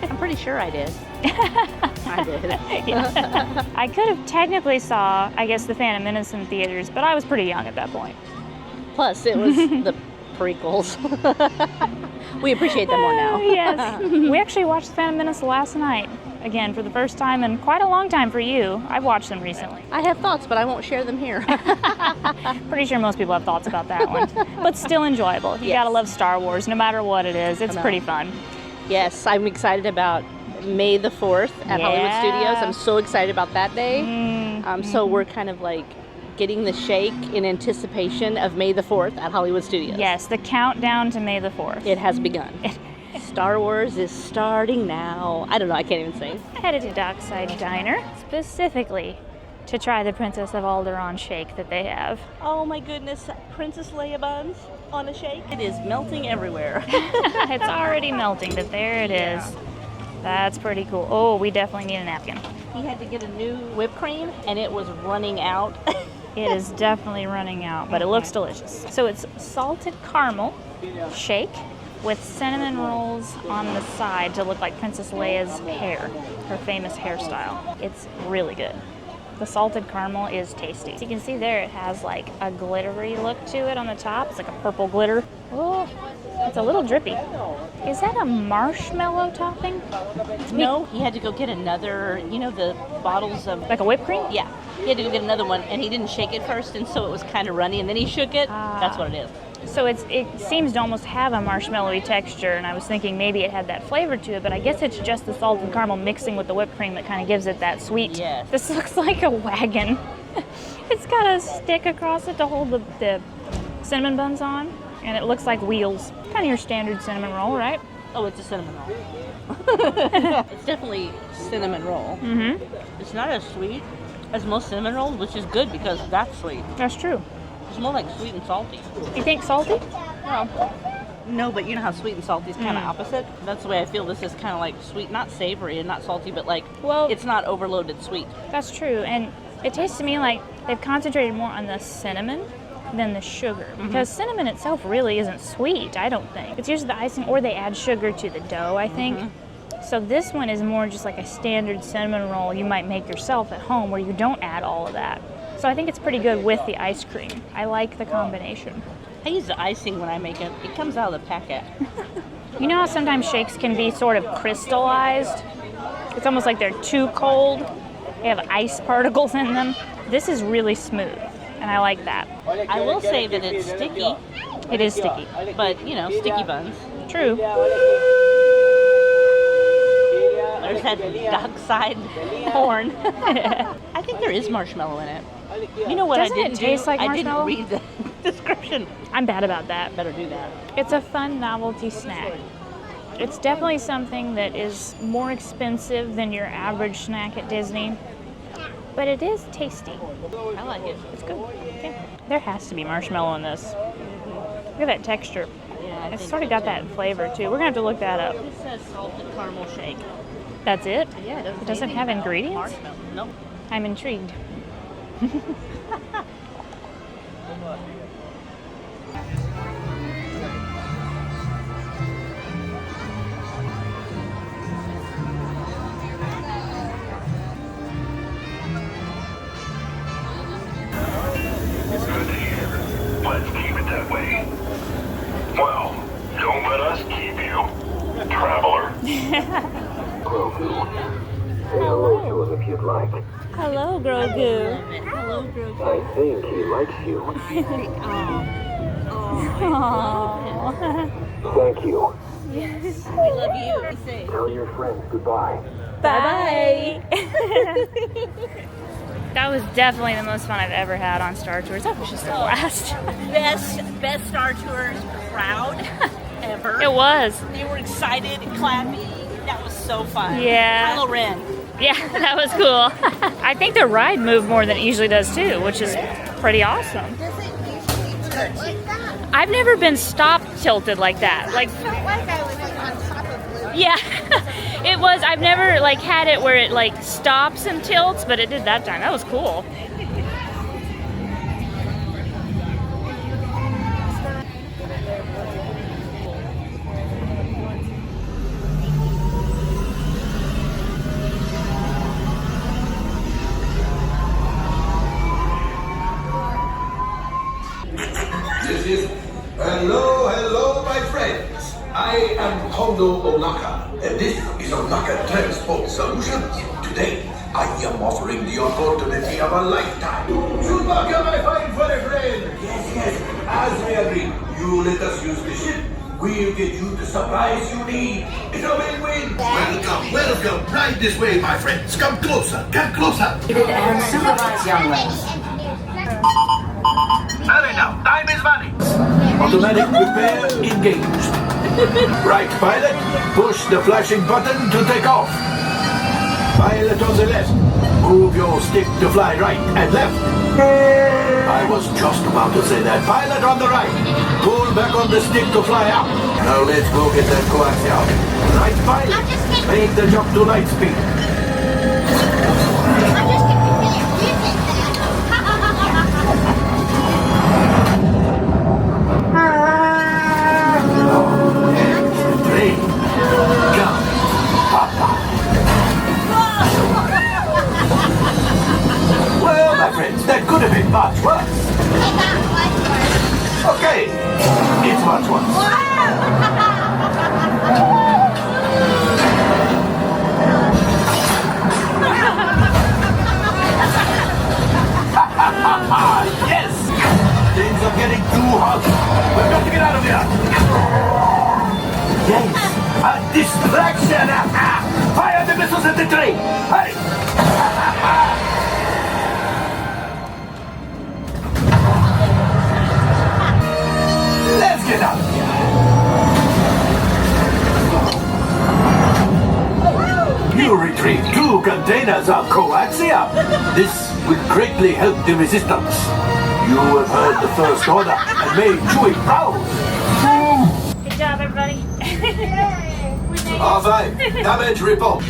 I'm pretty sure I did. I did. Yeah. I could have technically saw, I guess, The Phantom Menace in theaters, but I was pretty young at that point. Plus, it was the prequels. We appreciate them more now. Yes. We actually watched The Phantom Menace last night. Again, for the first time in quite a long time for you. I've watched them recently. I have thoughts, but I won't share them here. Pretty sure most people have thoughts about that one. But still enjoyable. You gotta love Star Wars, no matter what it is. It's pretty fun. Yes, I'm excited about May the 4th at Hollywood Studios. I'm so excited about that day. So we're kind of like getting the shake in anticipation of May the 4th at Hollywood Studios. Yes, the countdown to May the 4th. It has begun. Star Wars is starting now. I don't know, I can't even say. I headed to Dockside Diner specifically to try the Princess of Alderaan shake that they have. Oh my goodness, Princess Leia buns on a shake. It is melting everywhere. It's already melting, but there it is. That's pretty cool. Oh, we definitely need a napkin. He had to get a new whipped cream and it was running out. It is definitely running out, but it looks delicious. So it's salted caramel shake with cinnamon rolls on the side to look like Princess Leia's hair, her famous hairstyle. It's really good. The salted caramel is tasty. So you can see there it has like a glittery look to it on the top. It's like a purple glitter. Oh, it's a little drippy. Is that a marshmallow topping? No, he had to go get another, you know, the bottles of... Like a whipped cream? Yeah. He had to go get another one, and he didn't shake it first, and so it was kind of runny, and then he shook it. That's what it is. So it seems to almost have a marshmallowy texture, and I was thinking maybe it had that flavor to it, but I guess it's just the salted caramel mixing with the whipped cream that kind of gives it that sweet. Yes. This looks like a wagon. It's got a stick across it to hold the cinnamon buns on, and it looks like wheels. Kind of your standard cinnamon roll, right? Oh, it's a cinnamon roll. It's definitely cinnamon roll. It's not as sweet as most cinnamon rolls, which is good because that's sweet. That's true. It's more like sweet and salty. You think salty? No, but you know how sweet and salty is kind of opposite? That's the way I feel. This is kind of like sweet, not savory and not salty, but like, it's not overloaded sweet. That's true, and it tastes to me like they've concentrated more on the cinnamon than the sugar, because cinnamon itself really isn't sweet, I don't think. It's usually the icing, or they add sugar to the dough, I think. So this one is more just like a standard cinnamon roll you might make yourself at home where you don't add all of that. So I think it's pretty good with the ice cream. I like the combination. I use the icing when I make it. It comes out of the packet. You know how sometimes shakes can be sort of crystallized? It's almost like they're too cold. They have ice particles in them. This is really smooth, and I like that. I will say that it's sticky. It is sticky. But, you know, sticky buns. True. There's that dockside horn. I think there is marshmallow in it. You know what Doesn't I didn't it taste do? like marshmallow? I didn't read the description. I'm bad about that. Better do that. It's a fun novelty snack. It's definitely something that is more expensive than your average snack at Disney, but it is tasty. I like it. It's good. Yeah. There has to be marshmallow in this. Look at that texture. Yeah, It's sort of got that flavor too. We're gonna have to look that up. It says salted caramel shake. That's it? Yeah, It doesn't have ingredients? Marshmallow. No. I'm intrigued. It's good to hear. Let's keep it that way. Well, don't let us keep you, traveler. Grogu. Say hello to him if you'd like. Hello, Grogu. Hello, Grogu. I think he likes you. Thank you. Yes. We love you. Be safe. Tell your friends goodbye. Bye. That was definitely the most fun I've ever had on Star Tours. That was just a blast. Best Star Tours crowd ever. It was. They were excited, clapping. That was so fun. Yeah. Kylo Ren. Yeah, that was cool. I think the ride moved more than it usually does too, which is pretty awesome. Does it usually tilt like that? I've never been stop tilted like that. Like, I felt like I was like on top of Blue. yeah, it was. I've never like had it where it like stops and tilts, but it did that time. That was cool. Hello, my friends. I am Kondo Onaka, and this is Onaka Transport Solutions. Today, I am offering the opportunity of a lifetime. Chewbacca, my fine furry friend. Yes, as we agreed, you let us use the ship. We'll get you the supplies you need. It's a win-win. Welcome. Right this way, my friends. Come closer. And supervise young ones. Hurry now. Time is money. Automatic repair engaged. Right, pilot. Push the flashing button to take off. Pilot on the left. Move your stick to fly right and left. I was just about to say that. Pilot on the right. Pull back on the stick to fly up. Now let's go get that coaxial. Right, pilot. Make the jump to light speed. Well, my friends, that could have been much worse. Okay, it's much worse. Yes! Things are getting too hot. We've got to get out of here. Yes, a distraction! Fire the missiles at the tree! Hurry! Let's get out of here! You retrieved 2 containers of coaxium. This will greatly help the resistance. You have heard the first order and made Chewie proud. Good job, everybody. R5, damage report.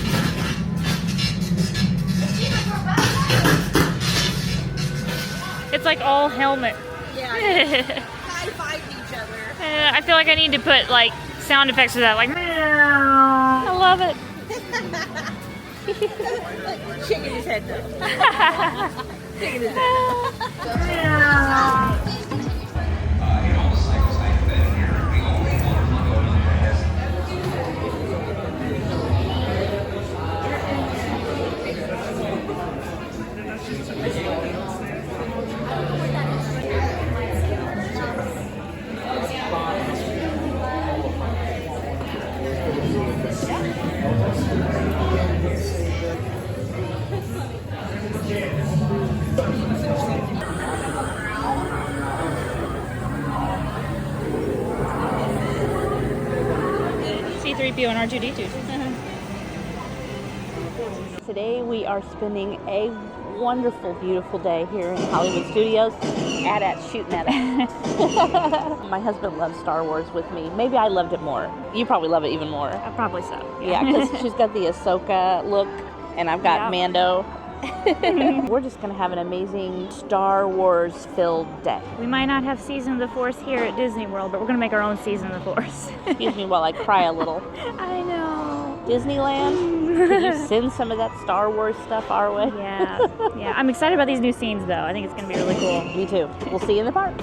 It's like all helmet. Yeah. High-fived each other. I feel like I need to put like sound effects to that, like meow. I love it. Shaking his head though. Shaking his head. C-3PO and R2-D2. Today we are spending a wonderful, beautiful day here in Hollywood Studios. At shooting at it. My husband loves Star Wars with me. Maybe I loved it more. You probably love it even more. Probably so. Yeah, because she's got the Ahsoka look, and I've got Mando. We're just going to have an amazing Star Wars filled day. We might not have Season of the Force here at Disney World, but we're going to make our own Season of the Force. Excuse me while I cry a little. I know. Disneyland, can you send some of that Star Wars stuff our way? Yeah. Yeah. I'm excited about these new scenes, though. I think it's going to be really cool. Me too. We'll see you in the park.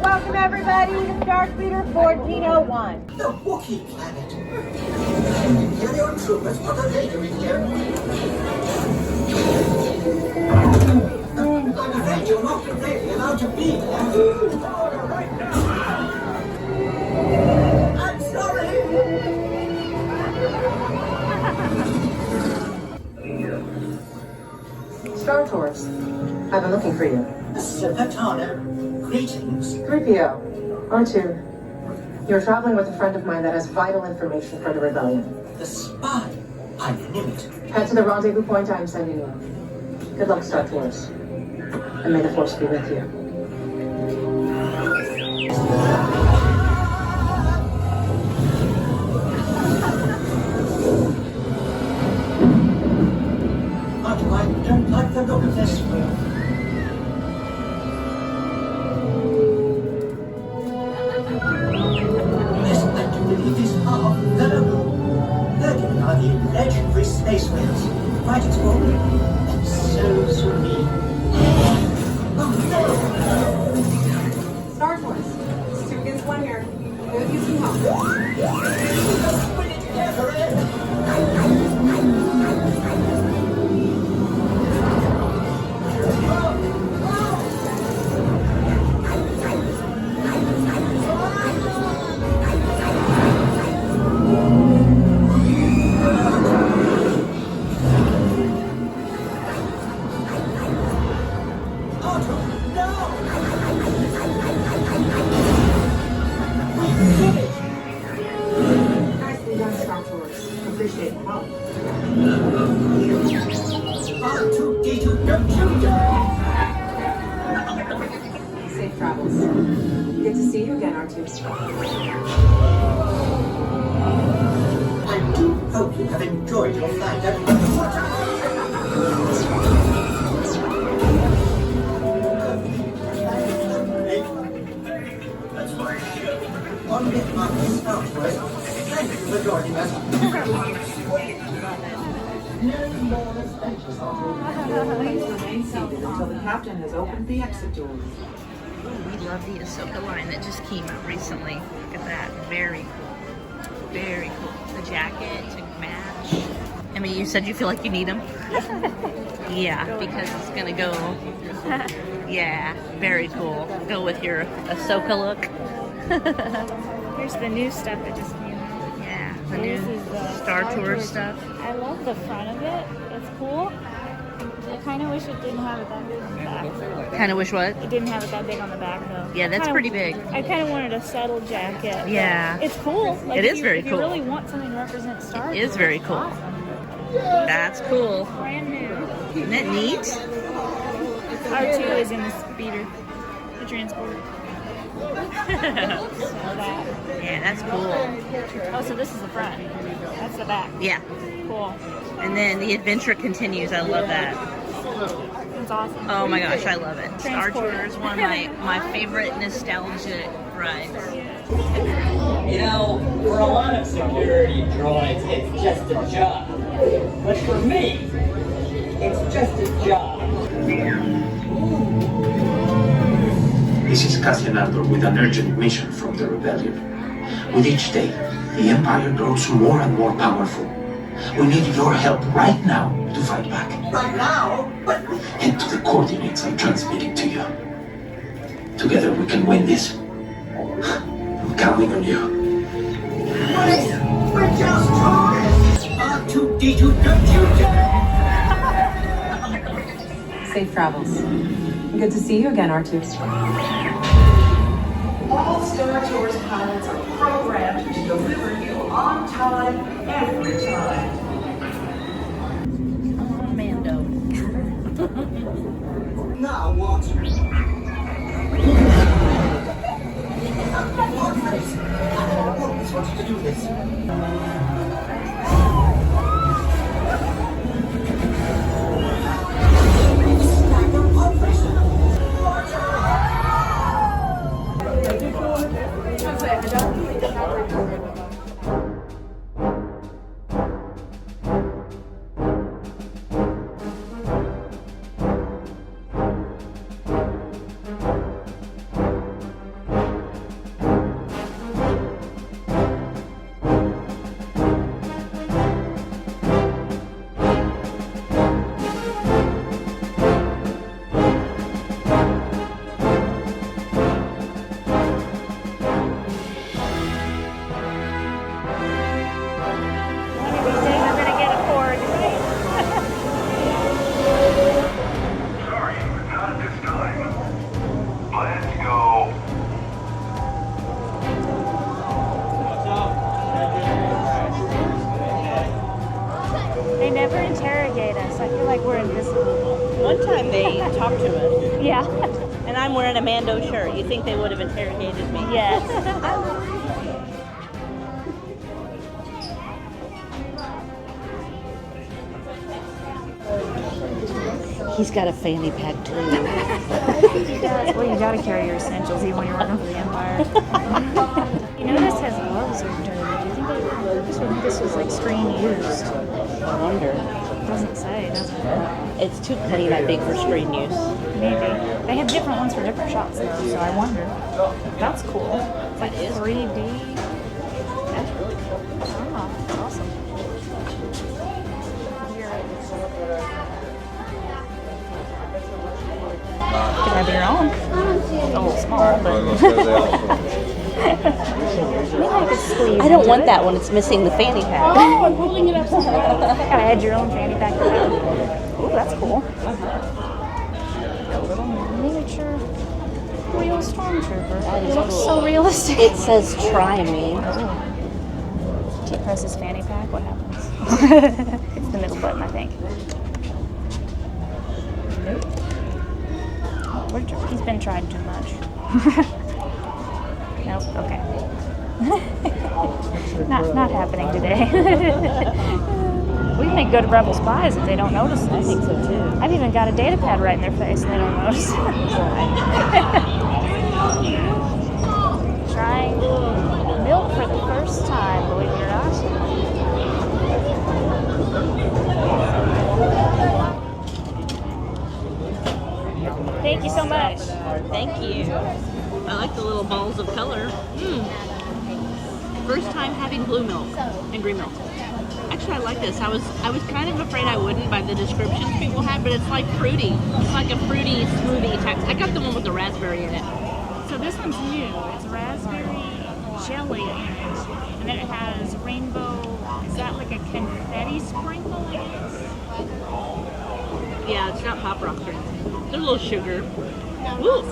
Welcome everybody to Starspeeder 1401. The Wookiee planet. Imperial troopers put a laser in here. I'm afraid you're not really allowed to be there. I'm sorry. Star Tours. I've been looking for you. Sir Patana, greetings. 3PO. R2. You're traveling with a friend of mine that has vital information for the rebellion. The spy? I knew it. Head to the rendezvous point I am sending you. Good luck, Star Tours. And may the Force be with you. I don't like the look of this. This activity is unbearable. They're are the legendary space whales. Quite extraordinary. And so serene. Star Tours. 2 against 1 here. Good, you can help. Put it together, Nicely done, Star Tours. Appreciate the help. R2-D2, don't you dare! Safe travels. Good to see you again, R2. I do hope you have enjoyed your flight. On behalf of Star Tours, thank you for joining us. Please remain seated until the captain has opened the exit doors. We love the Ahsoka line that just came out recently. Look at that. Very cool. Very cool. The jacket to match. Emmy, you said you feel like you need them? Yeah, because it's gonna go. Yeah, very cool. Go with your Ahsoka look. Here's the new stuff that just came out. Yeah, the This new is the Star Tours stuff. I love the front of it. It's cool. I kind of wish it didn't have it that big on the back. Kind of wish what? It didn't have it that big on the back though. Yeah, that's pretty big. I kind of wanted a settled jacket. Yeah. It's cool. Like, It is very If cool. you really want something to represent Star It is Tours, very it's cool. awesome. That's cool. Brand new. Isn't that neat? R2 is in the speeder, the transporter. Yeah, that's cool. Oh, so this is the front. That's the back. Yeah. Cool. And then the adventure continues. I love that. That's awesome. Oh my gosh, I love it. Star Transporter. Tours, one of my favorite nostalgic rides. You know, for a lot of security droids, it's just a job. But for me, it's just a job. This is Cassian Andor with an urgent mission from the rebellion. With each day, the Empire grows more and more powerful. We need your help right now to fight back. Right now? But Head to the coordinates I'm transmitting to you. Together we can win this. I'm counting on you. wait! We're just tourists! R2-D2, don't you dare! Safe travels. Good to see you again, R2. All Star Tours pilots are programmed to deliver you on time, every time. Mando. Now what? I always wanted to do this. like we're invisible. One time they talked to us. Yeah. And I'm wearing a Mando shirt. You think they would have interrogated me? Yes. He's got a fanny pack too. He does. Well, you gotta carry your essentials even when you're working for the Empire. You know this has gloves are dirty. Do you think they gloves or this was like screen used? I wonder. It doesn't say, does it? It's too clean, I think, for screen use. Maybe. They have different ones for different shots though, so I wonder. That's cool. It's like 3D. That's really cool. Oh, that's awesome. You can have your own. It's a little small, but I don't want that one. It's missing the fanny pack. Oh, I'm holding it up. Gotta add your own fanny pack to that. Ooh, that's cool. A little miniature real stormtrooper. It looks so realistic. It says "Try me." Do you press his fanny pack? What happens? It's the middle button, I think. He's been tried too much. Nope. Okay. not happening today. We make good rebel spies if they don't notice us. I think so too. I've even got a data pad right in their face and they don't notice. Trying milk for the first time, believe it or not. Thank you so much. Thank you. I like the little balls of color. First time having blue milk and green milk. Actually, I like this. I was kind of afraid I wouldn't by the descriptions people had, but it's like fruity. It's like a fruity smoothie type. I got the one with the raspberry in it. So this one's new. It's raspberry jelly in it, and then it has rainbow. Is that like a confetti sprinkle? Yeah, it's not pop rocks or anything. There's a little sugar. Woo!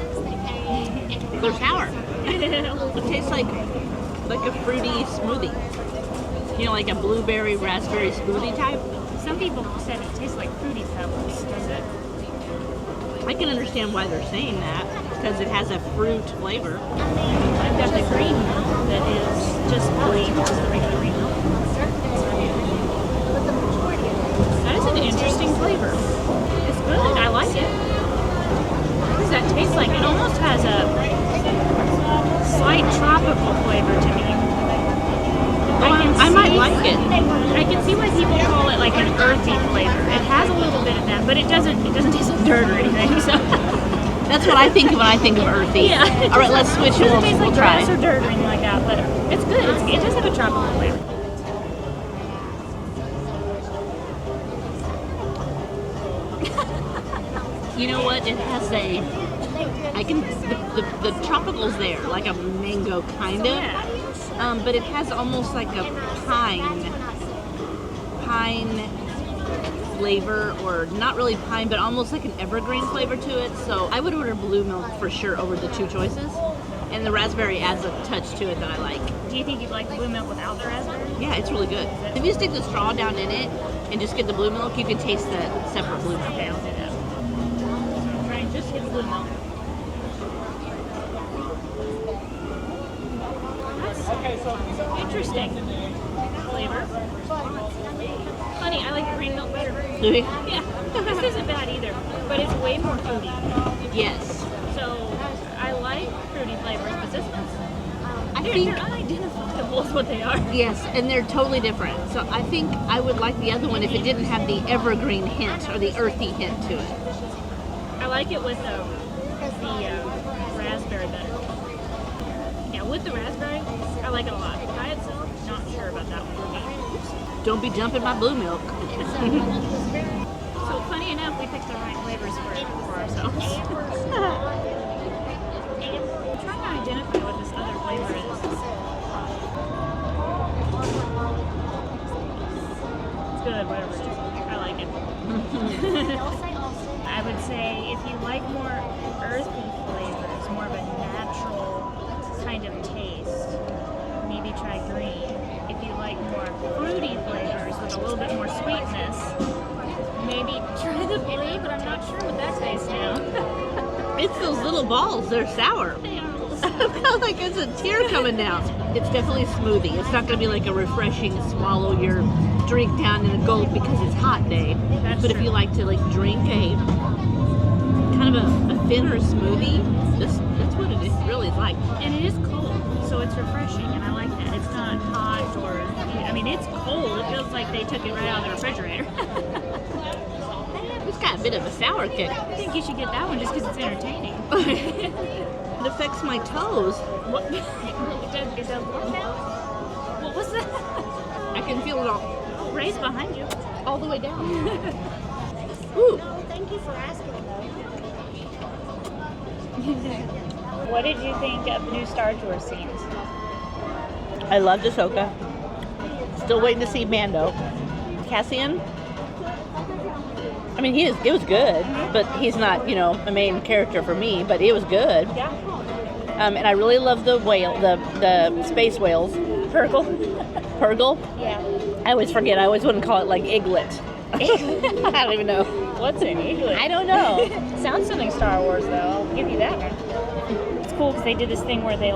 They're sour. It tastes like a fruity smoothie. You know, like a blueberry raspberry smoothie type. Some people said it tastes like Fruity Pebbles. Does it? I can understand why they're saying that because it has a fruit flavor. I've got the green milk that is just plain, just the regular green milk. That is an interesting flavor. It's good. I like it. What does that taste like? It almost has a slight tropical flavor to me. I might like it. I can see why people call it like an earthy flavor. It has a little bit of that, but it doesn't taste like dirt or anything. So that's what I think of when I think of earthy. Yeah. All right, let's switch It and doesn't taste we'll like try. grass or dirt or anything like that, but it's good. It does have a tropical flavor. You know what? It has the tropical's there, like a mango kind of, but it has almost like a pine flavor, or not really pine, but almost like an evergreen flavor to it. So I would order blue milk for sure over the two choices, and the raspberry adds a touch to it that I like. Do you think you'd like blue milk without the raspberry? Yeah, it's really good. If you stick the straw down in it and just get the blue milk, you can taste the separate blue milk. Okay, I'll do that. Try and just get blue milk. That's interesting flavor. Funny, I like green milk better. Do you? Yeah, this isn't bad either, but it's way more fruity. Yes. So I like fruity flavors, but this one's I they're unidentifiable is what they are. Yes, and they're totally different. So I think I would like the other one if it didn't have the evergreen hint or the earthy hint to it. I like it with the raspberry better. Yeah, with the raspberry, I like it a lot. By itself, not sure about that one. Don't be dumping my blue milk. So funny enough, we picked the right flavors for ourselves. I'm trying to identify what this other flavor is. It's good, whatever it is. I like it. I would say if you like more earthy flavors, more of a natural kind of taste, maybe try green. If you like more fruity flavors with a little bit more sweetness, maybe try the brie, but I'm not sure what that tastes now. It's those little balls. They're sour. I feel like it's a tear coming down. It's definitely a smoothie. It's not going to be like a refreshing swallow your drink down in a gulp because it's hot day. But if you like to like drink a kind of a thinner smoothie, that's what it is, really is like. And it is cold, so it's refreshing, and I like that. It's not hot or, I mean, it's cold. It feels like they took it right out of the refrigerator. It's got a bit of a sour kick. I think you should get that one just because it's entertaining. It affects my toes. What? It does work now? What was that? I can feel it all. Oh, Ray's behind you. All the way down. Ooh. Thank you for asking, though. What did you think of the new Star Tours scenes? I loved Ahsoka. Still waiting to see Mando. Cassian? I mean, it was good, but he's not, a main character for me, but it was good. Yeah. And I really love the whale, the space whales. Purgle. Purgle? Yeah. I always forget. I always wouldn't call it like Iglet. I don't even know. What's an eaglet? I don't know. Sounds something Star Wars, though. I'll give you that one. It's cool because they did this thing where they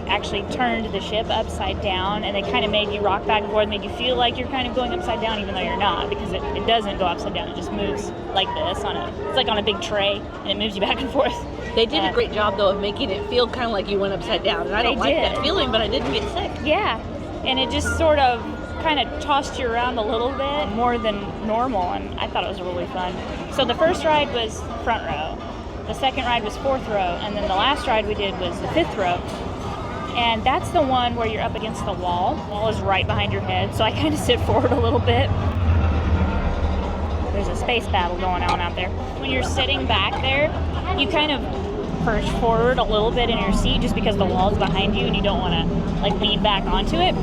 actually turned the ship upside down, and they kind of made you rock back and forth, made you feel like you're kind of going upside down, even though you're not, because it doesn't go upside down. It just moves like this it's like on a big tray, and it moves you back and forth. They did a great job though of making it feel kind of like you went upside down, and I don't like that feeling, but I didn't get sick. Yeah, and it just sort of kind of tossed you around a little bit more than normal, and I thought it was really fun. So the first ride was front row, the second ride was fourth row, and then the last ride we did was the fifth row. And that's the one where you're up against the wall. The wall is right behind your head, so I kind of sit forward a little bit. There's a space battle going on out there. When you're sitting back there, you kind of perch forward a little bit in your seat just because the wall's behind you and you don't want to lean back onto it.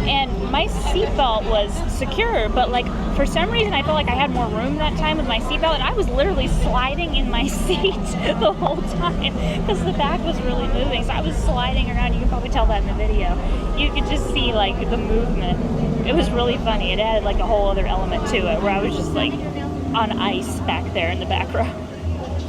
And my seatbelt was secure, but for some reason I felt like I had more room that time with my seatbelt, and I was literally sliding in my seat the whole time because the back was really moving. So I was sliding around. You can probably tell that in the video. You could just see the movement. It was really funny. It added a whole other element to it where I was just on ice back there in the back row.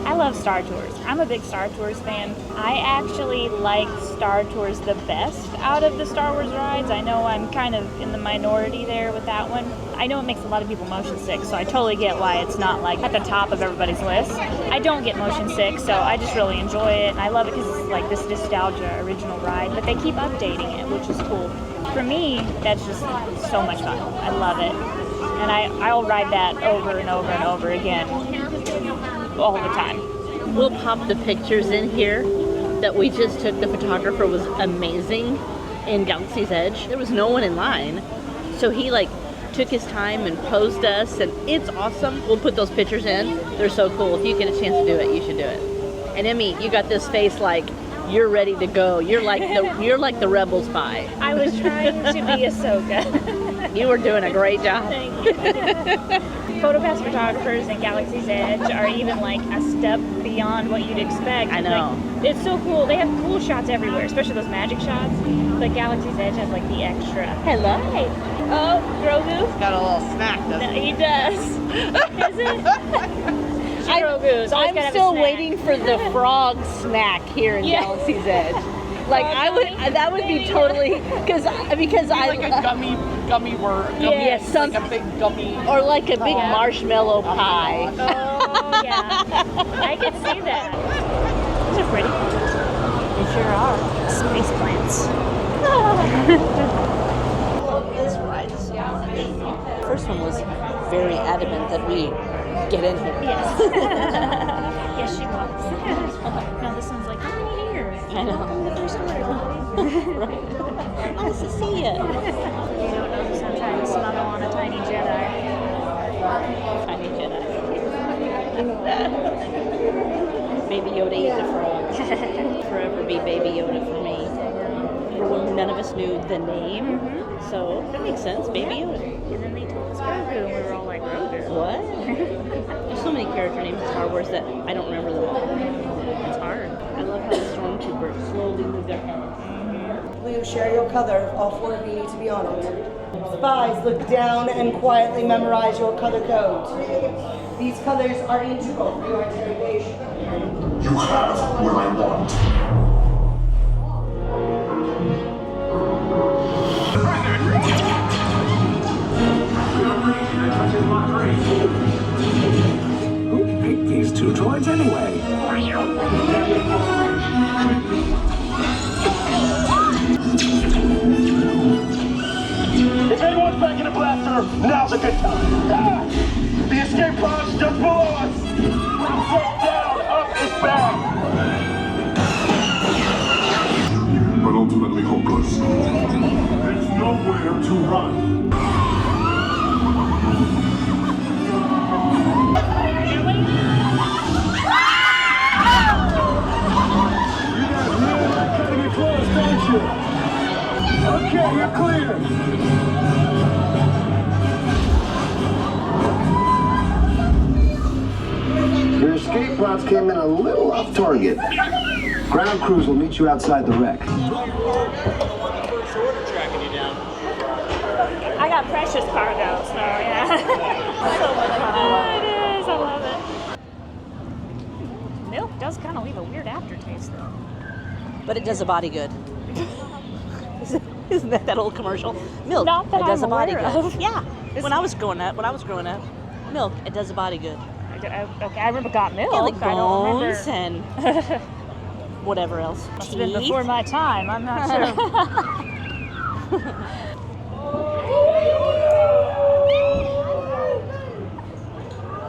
I love Star Tours. I'm a big Star Tours fan. I actually like Star Tours the best out of the Star Wars rides. I know I'm kind of in the minority there with that one. I know it makes a lot of people motion sick, so I totally get why it's not at the top of everybody's list. I don't get motion sick, so I just really enjoy it. And I love it because it's this nostalgia original ride, but they keep updating it, which is cool. For me, that's just so much fun. I love it. And I'll ride that over and over and over again. All the time. We'll pop the pictures in here that we just took. The photographer was amazing in Galaxy's Edge. There was no one in line, so he took his time and posed us, and it's awesome. We'll put those pictures in. They're so cool. If you get a chance to do it, you should do it. And Emmy, you got this face you're ready to go. You're like the rebel spy. I was trying to be Ahsoka. You were doing a great job. Thank you. PhotoPass photographers in Galaxy's Edge are even a step beyond what you'd expect. I know. It's so cool. They have cool shots everywhere, especially those magic shots. But Galaxy's Edge has the extra. Hello. Hi. Oh, Grogu. Got a little snack, doesn't he? He does. Is it? I'm still waiting for the frog snack here in Galaxy's Edge. That would be totally because I a gummy worm. Yes, a big gummy or a big marshmallow pie. Oh yeah, I can see that. These are pretty. They sure are. Space plants. This ride is first one was very adamant that we get in here. Yes. Yes, she was. No, this one's how many years? I know. The first order. Right. Nice to see you. You don't know this, I'm trying to smuggle on a tiny Jedi. Tiny Jedi. Baby Yoda eats a frog. Forever be Baby Yoda for me. None of us knew the name, so that makes sense. Baby Yoda. And then they told us Grogu, and we were all like, Grogu? What? There's so many character names in Star Wars that I don't remember them all. It's hard. I love how the stormtroopers slowly move their heads. blue, share your color. All 4 of you need to be on it. Spies, look down and quietly memorize your color code. These colors are integral for your interrogation. You have what I want. Who picked these 2 droids anyway? If anyone's back in a blaster, now's a good time. Ah! The escape pod's just below us. Get down, up is back. But ultimately hopeless. There's nowhere to run. Okay, you're clear. Your escape pods came in a little off target. Ground crews will meet you outside the wreck. I got precious cargo, so yeah. So much fun. It is, I love it. Milk does kind of leave a weird aftertaste, though. But it does a body good. Isn't that old commercial? Milk, Not that it does I'm a body aware good. of. Yeah. When I was growing up, milk, it does a body good. Okay, I remember got milk. Yeah, like I don't bones remember. and whatever else. Must have been before my time. I'm not sure.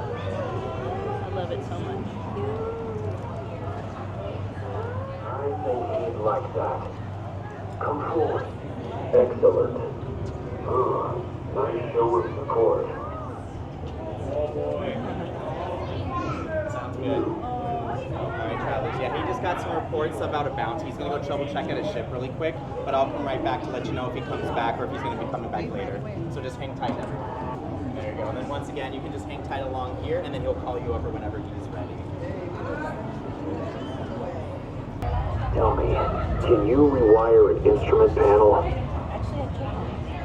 I love it so much. I think he'd like that. Come forward. Excellent. Nice show of support. Sounds good. Alright, travelers. Yeah, he just got some reports about a bounty. He's gonna go trouble check at his ship really quick, but I'll come right back to let you know if he comes back or if he's gonna be coming back later. So just hang tight, everyone. There you go. And then once again, you can just hang tight along here, and then he'll call you over whenever he's ready. Tell me, can you rewire an instrument panel?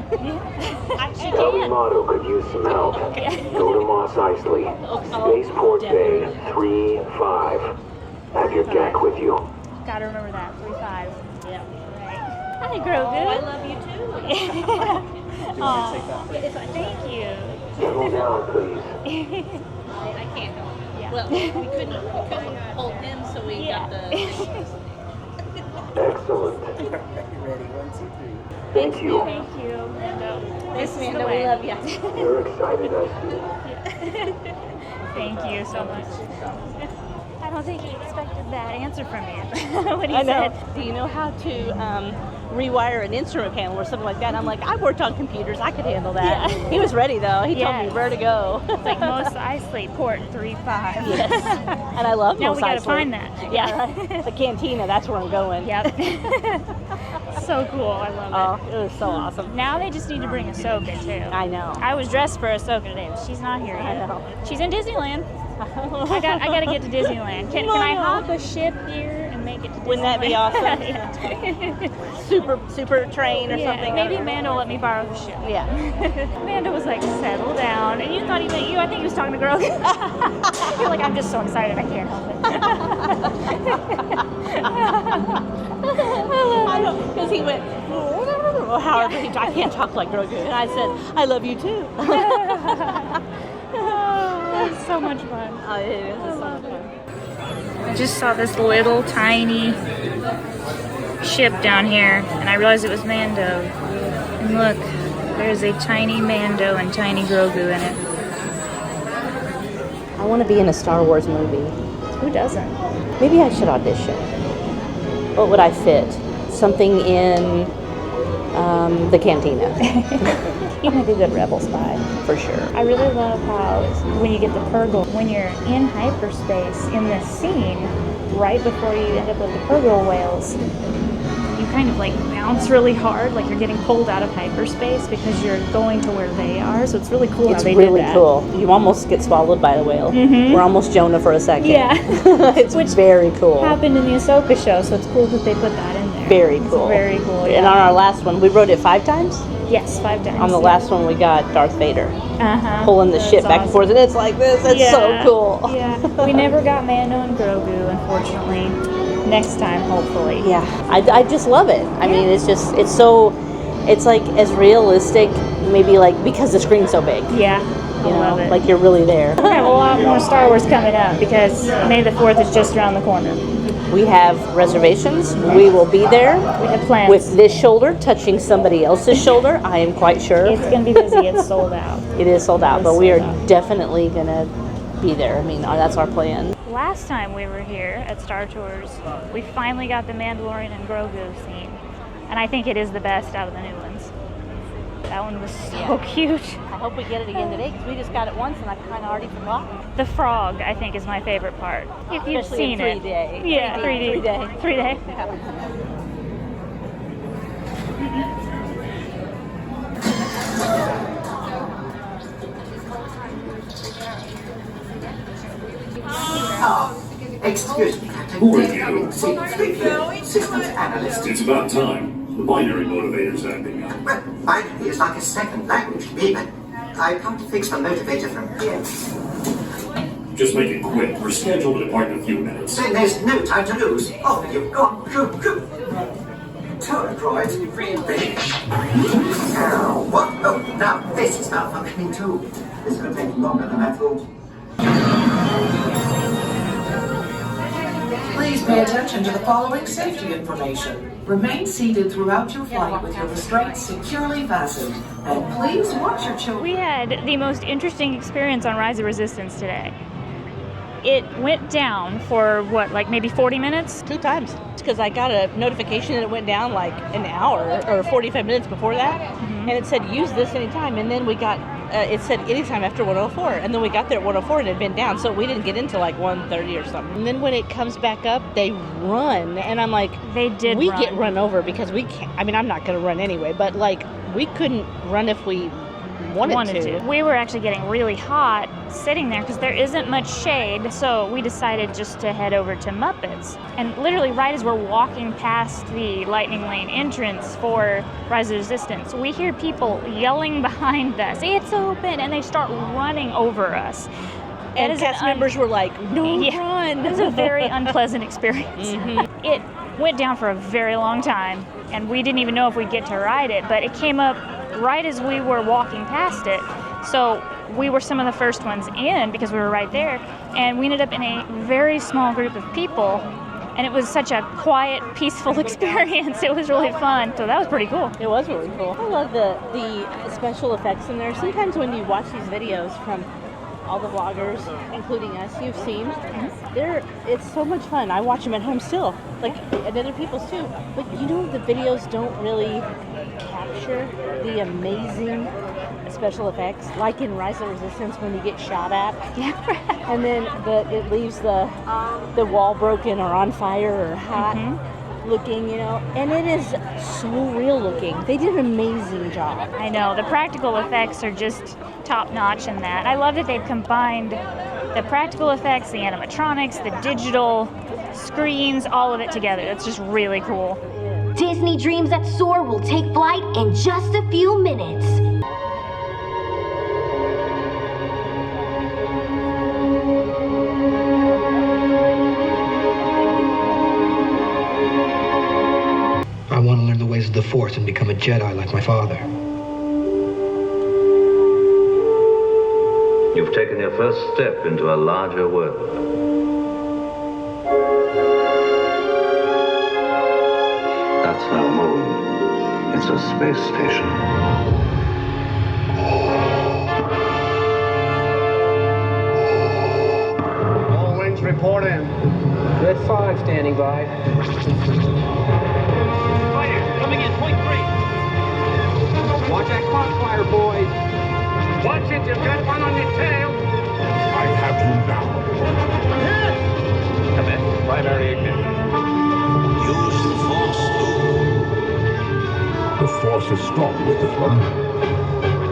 Kalimado could use some help. Go to Mos Eisley. Spaceport Bay 3-5. Have your deck with you. Gotta remember that. 3-5. Yeah. Right. Hi, Grogu. I love you too. Aw, thank you. Settle down, please. I can't go. Yeah. Well, we couldn't hold him, so we got the. Excellent. Ready? 1, 2, 3. Thank you. Thank you, Mando. Thanks, This is Mando. the We way. love you. You're excited, I see. Thank you so much. I don't think he expected that answer from you when he I know. said, Do you know how to rewire an instrument panel or something like that? And I'm like, I worked on computers. I could handle that. Yeah. He was ready though. He told me Yes. where to go. It's like Mos Eisley, port 3-5. Yes. And I love Now Mos we gotta Eisley. find that. Yeah. The cantina. That's where I'm going. Yep. So cool. I love Oh, it was so awesome. it. Now they just need to bring Ahsoka too. I know. I was dressed for Ahsoka today, but she's not here yet. I know. She's in Disneyland. I gotta get to Disneyland. Can I hop a ship here and make it to Disneyland? Wouldn't that be awesome? Yeah. super train or Yeah, something. maybe Mando will let me borrow the ship. Yeah. Mando was like, settle down. And you thought he meant you. I think he was talking to girls. You're like, I'm just so excited. I can't help it. I know, because he went, or however, I can't talk like Grogu. And I said, I love you too. Oh, it's so much fun. Oh, it is. It's so much fun. I just saw this little tiny ship down here, and I realized it was Mando. And look, there's a tiny Mando and tiny Grogu in it. I want to be in a Star Wars movie. Who doesn't? Maybe I should audition. What would I fit? Something in the cantina. You might be a good rebel spy. For sure. I really love how when you get the Purgle, when you're in hyperspace in this scene, right before you end up with the Purgle whales, you kind of like bounce really hard, like you're getting pulled out of hyperspace because you're going to where they are. So it's really cool It's how they really did that. cool. You almost get swallowed by the whale. Mhm. We're almost Jonah for a second. Yeah. It's very cool. Happened in the Ahsoka show, so it's cool that they put that in there. very cool. Very cool, And yeah. on our last one, we rode it 5 times. Yes, 5 times. On the last one, we got Darth Vader pulling the That's ship back and forth, and it's like this. It's so cool. Yeah, we never got Mando and Grogu, unfortunately. Next time, hopefully. Yeah, I just love it. I mean, it's like as realistic, maybe like because the screen's so big. Yeah, you know, love it. like you're really there. We have a lot more Star Wars coming up because May the 4th is just around the corner. We have reservations. We will be there. We have plans. With this shoulder touching somebody else's shoulder, I am quite sure. It's going to be busy. It's sold out. It is sold out, but we are definitely going to be there. I mean, that's our plan. Last time we were here at Star Tours, we finally got the Mandalorian and Grogu scene. And I think it is the best out of the new ones. That one was so cute. I hope we get it again today because we just got it once and I've kind of already forgotten. The frog, I think, is my favorite part. If you've Especially seen in it. 3D. Yeah, 3D. 3D. 3D. Excuse me, Captain. Who are you? Systems analyst. It's about time. The binary motivator's acting up. Well, binary is like a second language to me, but I can't fix the motivator from here. Just make it quick. We're scheduled to depart in a few minutes. Then there's no time to lose. Off you've gone. Tower droids, Ow, what? Oh, now this is malfunctioning too. This could take longer than I thought. Please pay attention to the following safety information. Remain seated throughout your flight with your restraints securely fastened. And please watch your children. We had the most interesting experience on Rise of Resistance today. It went down for what, like maybe 40 minutes? 2 times. Because I got a notification that it went down like an hour or 45 minutes before that. And it said use this anytime. And then we got, it said anytime after 104. And then we got there at 104 and it had been down. So we didn't get into like 130 or something. And then when it comes back up, they run. And I'm like, they did we run. get run over because we can't, I mean, I'm not going to run anyway. But like, we couldn't run if we wanted to. We were actually getting really hot sitting there because there isn't much shade, so we decided just to head over to Muppets. And literally right as we're walking past the Lightning Lane entrance for Rise of Resistance, we hear people yelling behind us, "It's open!" and they start running over us. And cast members were like, "No, run!" It was a very unpleasant experience. It went down for a very long time, and we didn't even know if we'd get to ride it, but it came up right as we were walking past it. So we were some of the first ones in because we were right there, and we ended up in a very small group of people, and it was such a quiet, peaceful experience. It was really fun. So that was pretty cool. It was really cool. I love the special effects in there. Sometimes when you watch these videos from all the vloggers, including us, you've seen, it's so much fun. I watch them at home still, like, and other people's too. But you know, the videos don't really capture the amazing special effects, like in Rise of Resistance when you get shot at, and then it leaves the wall broken or on fire or hot looking, you know, and it is so real looking. They did an amazing job. I know, the practical effects are just top notch in that. I love that they've combined the practical effects, the animatronics, the digital screens, all of it together. It's just really cool. Disney Dreams at Soar will take flight in just a few minutes. I want to learn the ways of the Force and become a Jedi like my father. You've taken your first step into a larger world. That's no moon. It's a space station. All wings report in. Red 5 standing by. Fire, coming in, point 3. Watch that crossfire, boys. Watch it, you've got one on your tail. I have you now. Commit, primary ignition. Use the Force, The Force is strong with this one.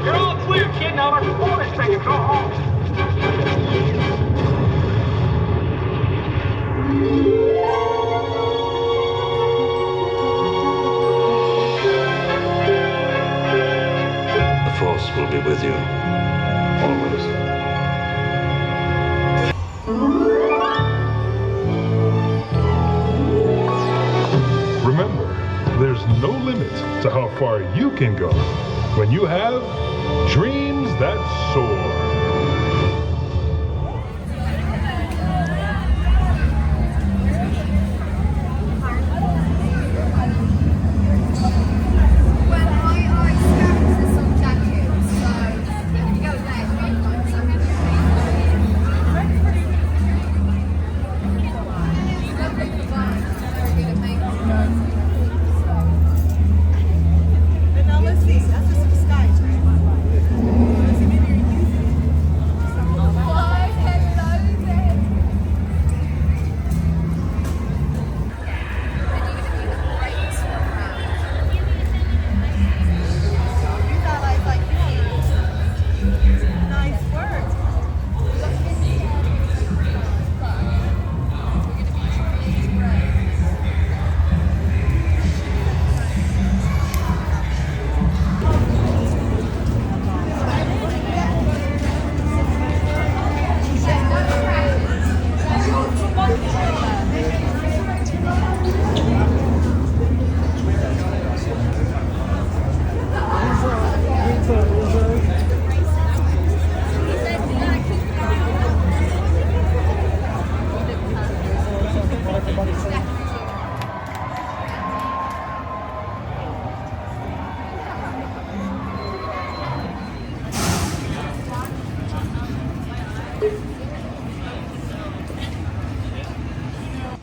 You're all clear, kid. Now our phone is taken. Go home. far you can go when you have dreams that soar.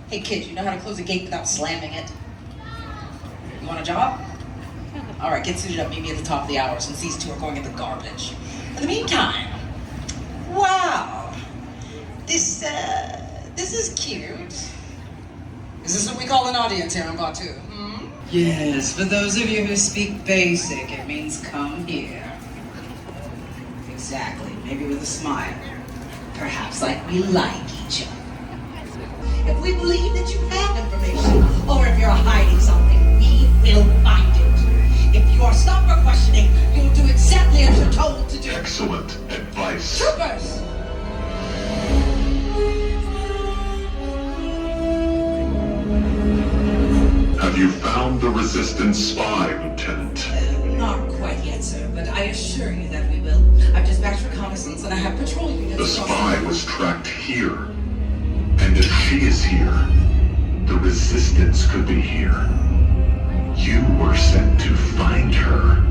Hey kid, you know how to close a gate without slamming it? You want a job? Alright, get suited up, meet me at the top of the hour since these two are going in the garbage. In the meantime, wow, this is cute. Is this what we call an audience here on Batu? Yes, for those of you who speak basic, it means come here. Exactly, maybe with a smile. Perhaps like we like each other. If we believe that you have information, or if you're hiding something, we will find it. If you are stopped for questioning, you'll do exactly as you're told to do. Excellent advice. Troopers! Have you found the Resistance spy, Lieutenant? Not quite yet, sir, but I assure you that we will. I've dispatched reconnaissance and I have patrol units. The spy was tracked here. And if she is here, the Resistance could be here. You were sent to find her.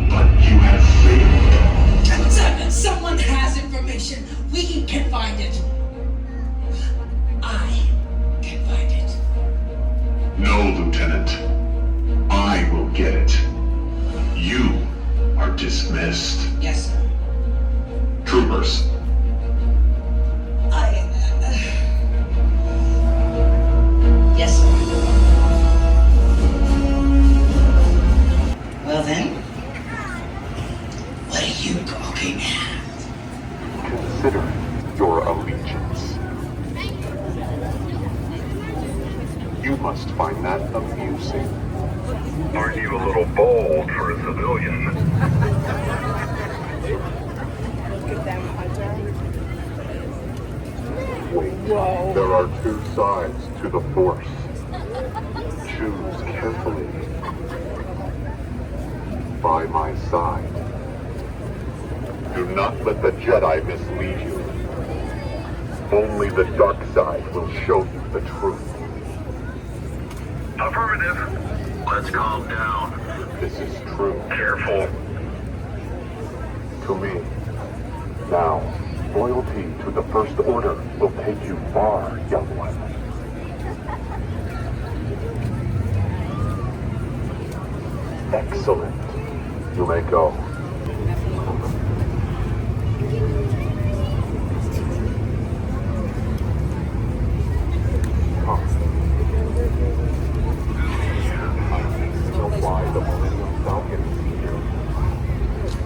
But you have failed. Someone has information. We can find it. I can find it. No, Lieutenant. I will get it. You are dismissed. Yes, sir. Troopers. Yes, sir. Well then, what are you gawking at? Consider your allegiance. You must find that amusing. Aren't you a little bold for a civilian? Wait, there are two sides to the Force. Choose carefully. By my side. Do not let the Jedi mislead you. Only the dark side will show you the truth. Affirmative. Let's calm down. This is true. Careful. To me. Now, loyalty to the First Order will take you far, young one. Excellent. You may go. Why the Millennium Falcon is here.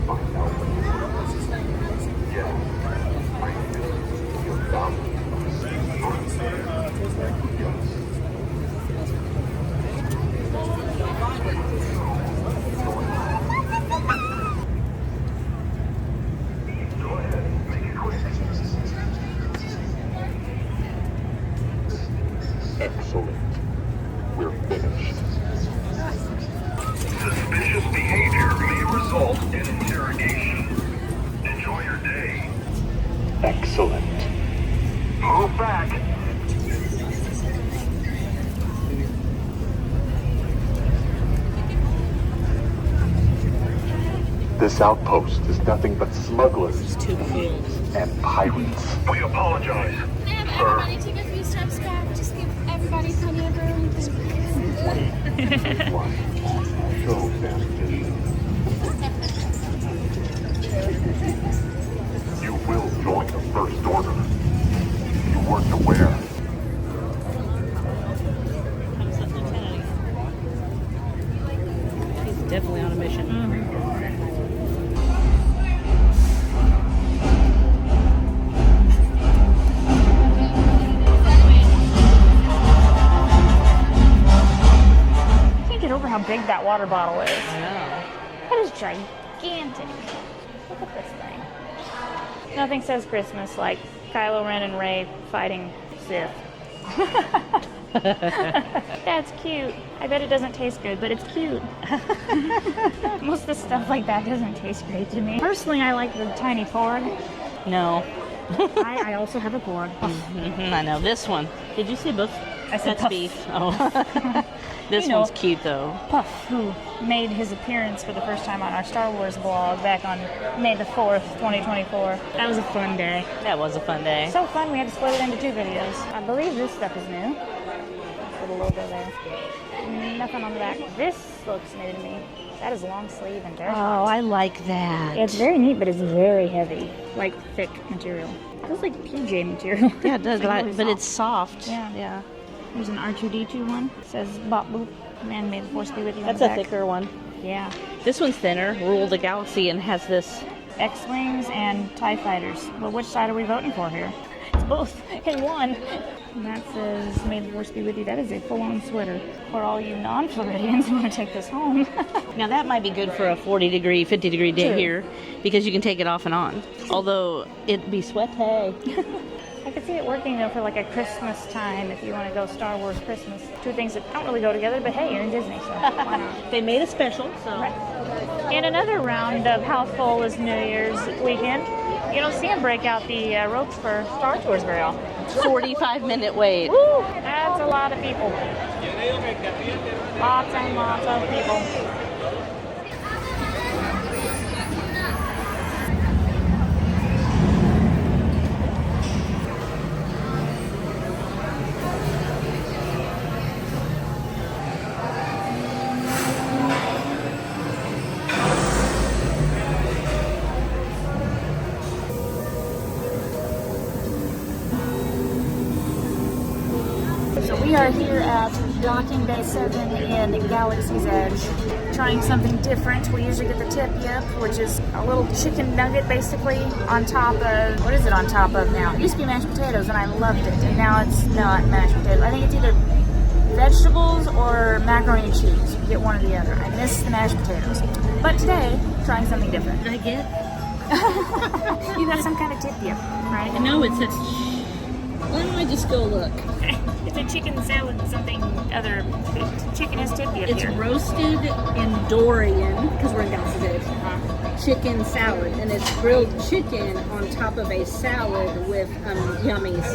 Find out what it is. Yes, I knew your value. Go ahead. Move back. This outpost is nothing but smugglers and pirates. We apologize. Ma'am, everybody take a few steps back. Just give everybody plenty of room. Show them. You will join the First Order. You weren't aware. He's definitely on a mission. Get over how big that water bottle is. That is gigantic. Look at this thing. Nothing says Christmas like Kylo Ren and Rey fighting Sith. That's cute. I bet it doesn't taste good, but it's cute. Most of the stuff like that doesn't taste great to me. Personally, I like the tiny Ford. No. I also have a Ford. I know. This one. Did you say both? I said That's Puff. beef. Oh. This You know, one's cute though. Puff, who made his appearance for the first time on our Star Wars vlog back on May the 4th, 2024. That was a fun day. That was a fun day. So fun, we had to split it into 2 videos. I believe this stuff is new. Little logo there. Nothing on the back. This looks new to me. That is long sleeve and very Oh, I like that. It's very neat, but it's very heavy. Like thick material. It feels like PJ material. Yeah, it does, It's like really but it's soft. Yeah. There's an R2-D2 one. It says Bop Boop. Man, may the force be with you. That's on a the back. thicker one. Yeah. This one's thinner. Rule the galaxy and has this. X-Wings and TIE Fighters. Well, which side are we voting for here? It's both in one. And that says, may the force be with you. That is a full-on sweater. For all you non-Floridians who want to take this home. Now that might be good for a 40-degree, 50-degree day True. here because you can take it off and on. Although it'd be sweaty. I could see it working though for like a Christmas time if you want to go Star Wars Christmas. 2 things that don't really go together, but hey, you're in Disney, so why not? They made a special, so. Right. In another round of how full is New Year's weekend, you don't see them break out the ropes for Star Tours very often. 45-minute wait. Woo! That's a lot of people. Lots and lots of people. So we are here at Docking Bay 7 in Galaxy's Edge, trying something different. We usually get the tip yip, which is a little chicken nugget basically on top of, what is it on top of now? It used to be mashed potatoes and I loved it, and now it's not mashed potatoes. I think it's either vegetables or macaroni and cheese. You get one or the other. I miss the mashed potatoes. But today, trying something different. Did I get? You got some kind of tip yip, right? No, it's a. Why don't I just go look? It's a chicken salad, something other. Chicken is tip yip It's here. roasted in Dorian, because we're in Galaxy's Edge. Chicken salad, and it's grilled chicken on top of a salad with yummies.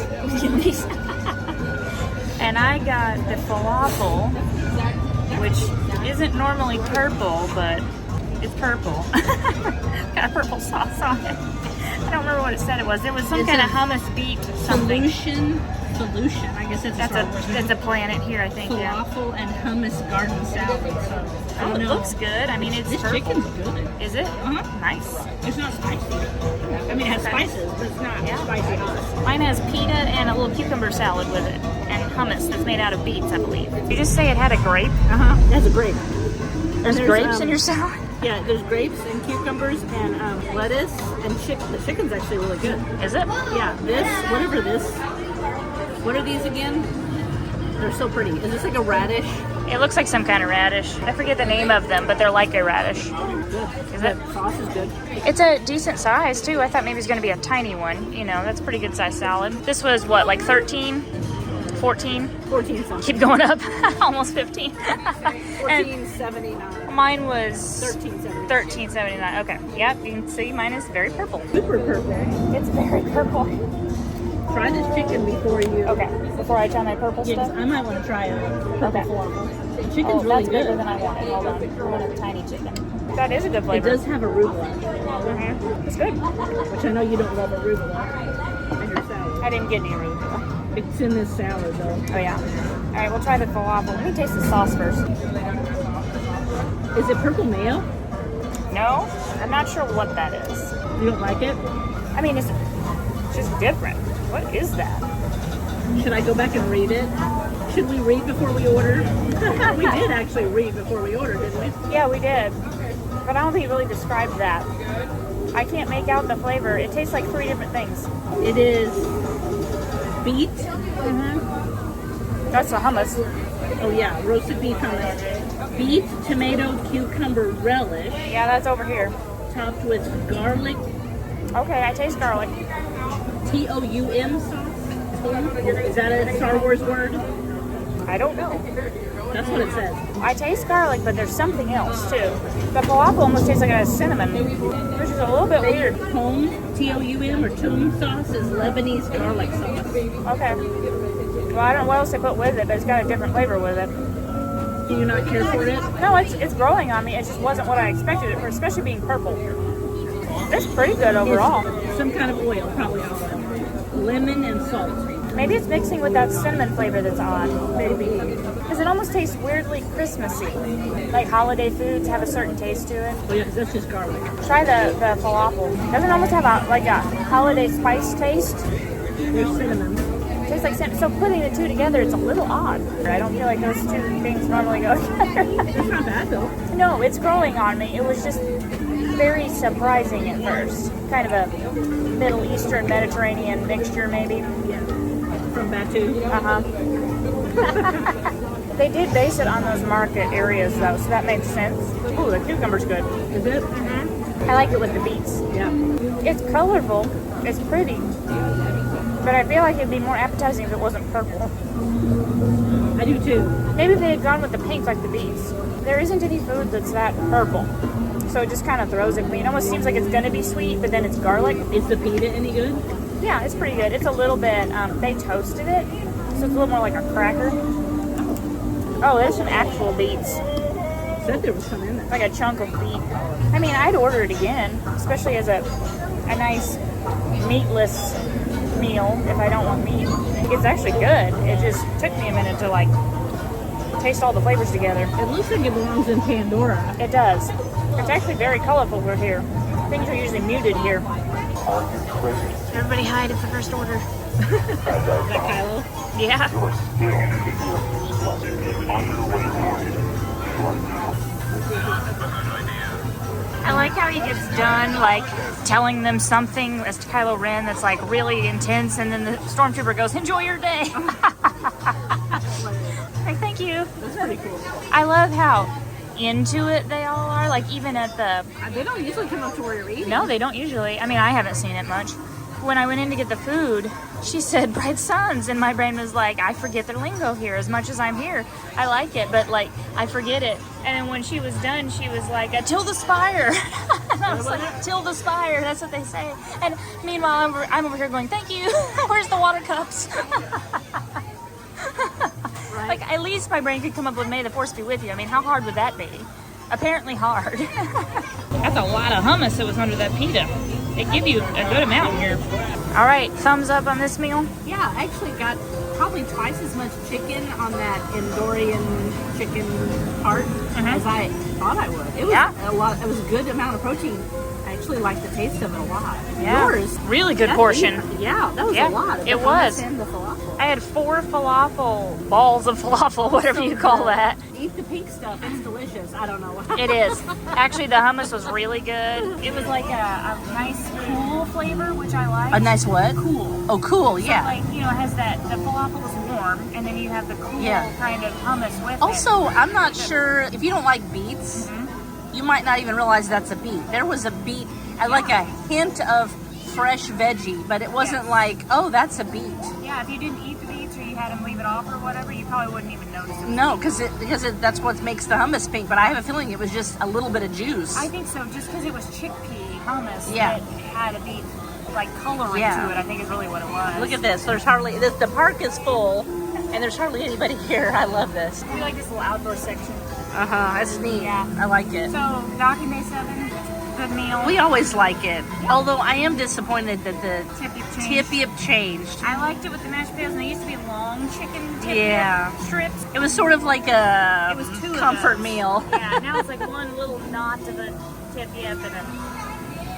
And I got the falafel, which isn't normally purple, but it's purple. Got a purple sauce on it. I don't remember what it said it was. It was some kind of hummus beet something. Solution. I guess That's a planet here, I think. Falafel and hummus garden salad. So, I don't it know. looks good. I mean, it's this purple. chicken's good. Is it? Nice. It's not spicy. I mean, it has spices, but it's not spicy hummus. Mine has pita and a little cucumber salad with it, and hummus that's made out of beets, I believe. Did you just say it had a grape? It has a grape. There's grapes in your salad? Yeah, there's grapes and cucumbers and lettuce and chicken. The chicken's actually really good. Is it? Yeah, whatever this. What are these again? They're so pretty. Is this like a radish? It looks like some kind of radish. I forget the name of them, but they're like a radish. Good. Is it? The sauce is good. It's a decent size too. I thought maybe it was going to be a tiny one. You know, that's a pretty good size salad. This was what, like 13? 14? 14 something. Keep going up. Almost 15. $14.79. Mine was $13.79. $13.79. Okay. Yep, you can see mine is very purple. Super purple. It's very purple. Try this chicken before you. Okay, before I try my purple Yeah, 'cause stuff? I might want to try a purple Okay. falafel. The chicken's Oh, really that's good. bigger than I wanted. Hold on. I want a tiny chicken. That is a good It flavor. does have arugula. It's good. Which I know you don't love arugula in your salad. I didn't get any arugula. It's in this salad though. Oh yeah. All right, we'll try the falafel. Let me taste the sauce first. Is it purple mayo? No, I'm not sure what that is. You don't like it? I mean, it's just different. What is that? Should I go back and read it? Should we read before we order? We did actually read before we ordered, didn't we? Yeah, we did. But I don't think it really described that. I can't make out the flavor. It tastes like 3 different things. It is beet. That's the hummus. Oh yeah, roasted beef hummus. Beet, tomato, cucumber relish. Yeah, that's over here. Topped with garlic. Okay, I taste garlic. T-O-U-M sauce. Is that a Star Wars word? I don't know. That's what it says. I taste garlic, but there's something else too. The falafel almost tastes like a cinnamon, which is a little bit weird. Toum, T-O-U-M, or toum sauce is Lebanese garlic sauce. Okay. Well, I don't know what else they put with it, but it's got a different flavor with it. Do you not care for it? No, it's growing on me. It just wasn't what I expected it for, especially being purple. It's pretty good overall. It's some kind of oil, probably olive. Lemon and salt. Maybe it's mixing with that cinnamon flavor that's odd. Maybe. Because it almost tastes weirdly Christmassy. Like holiday foods have a certain taste to it. Oh yeah, that's just garlic. Try the falafel. Doesn't it almost have a holiday spice taste? There's cinnamon. Tastes like cinnamon. So putting the two together, it's a little odd. I don't feel like those two things normally go together. It's not bad though. No, it's growing on me. It was just very surprising at first. Kind of a Middle Eastern Mediterranean mixture, maybe. Yeah. From Batu. They did base it on those market areas though, so that makes sense. Ooh, the cucumber's good. Is it? I like it with the beets. Yeah. It's colorful. It's pretty. But I feel like it'd be more appetizing if it wasn't purple. I do too. Maybe if they had gone with the pink like the beets. There isn't any food that's that purple. So it just kind of throws it. It almost seems like it's going to be sweet, but then it's garlic. Is the pita any good? Yeah, it's pretty good. It's a little bit, they toasted it, so it's a little more like a cracker. Oh, there's some actual beets. Said there was some in there. Like a chunk of beet. I mean, I'd order it again, especially as a nice meatless meal if I don't want meat. It's actually good. It just took me a minute to taste all the flavors together. It looks like it belongs in Pandora. It does. It's actually very colorful over here. Things are usually muted here. Everybody hide, it's the first order. Is that Kylo? Yeah. I like how he gets done, telling them something as Kylo Ren that's really intense, and then the stormtrooper goes, "Enjoy your day." Thank you. That's pretty cool. I love how into it they all are. Even at the... They don't usually come up to where you're eating. No, they don't usually. I mean, I haven't seen it much. When I went in to get the food, she said bright suns, and my brain was like, I forget their lingo here as much as I'm here. I like it, but I forget it. And then when she was done, she was like, "Till the spire." And I was like, "Till the spire," that's what they say. And meanwhile, I'm over here going, "Thank you." Where's the water cups? Right. At least my brain could come up with "May the Force be with you." I mean, how hard would that be? Apparently hard. That's a lot of hummus that was under that pita. They give you a good amount here. All right, thumbs up on this meal. Yeah, I actually got probably twice as much chicken on that Endorian chicken part as I thought I would. It was a lot. It was a good amount of protein. I actually liked the taste of it a lot. Yeah, yours, really good portion. Yeah, that was a lot. It was. And the falafel. I had 4 falafel balls of falafel, whatever you call that. Eat the pink stuff. It's delicious. I don't know. It is. Actually, the hummus was really good. It was like a nice cool flavor, which I like. A nice what? Cool. Oh, cool. So, Yeah. it has that, the falafel is warm, and then you have the cool kind of hummus with it. Also, I'm not sure if you don't like beets, you might not even realize that's a beet. There was a beet, like a hint of fresh veggie, but it wasn't oh, that's a beet. Yeah, if you didn't eat the beets or you had them leave it off or whatever, you probably wouldn't even notice it. No, because that's what makes the hummus pink, but I have a feeling it was just a little bit of juice. I think so, just because it was chickpea hummus Yeah. that had a beet. like coloring to it. I think is really what it was. Look at this. There's hardly the park is full, and there's hardly anybody here. I love this. We like this little outdoor section. That's neat. Yeah, I like it. So Docking Bay 7, good meal. We always like it. Although I am disappointed that the tip-yip changed. I liked it with the mashed potatoes, and they used to be long chicken tip-yip strips. It was sort of like a comfort meal. Yeah, now it's like one little knot of a tip-yip and a...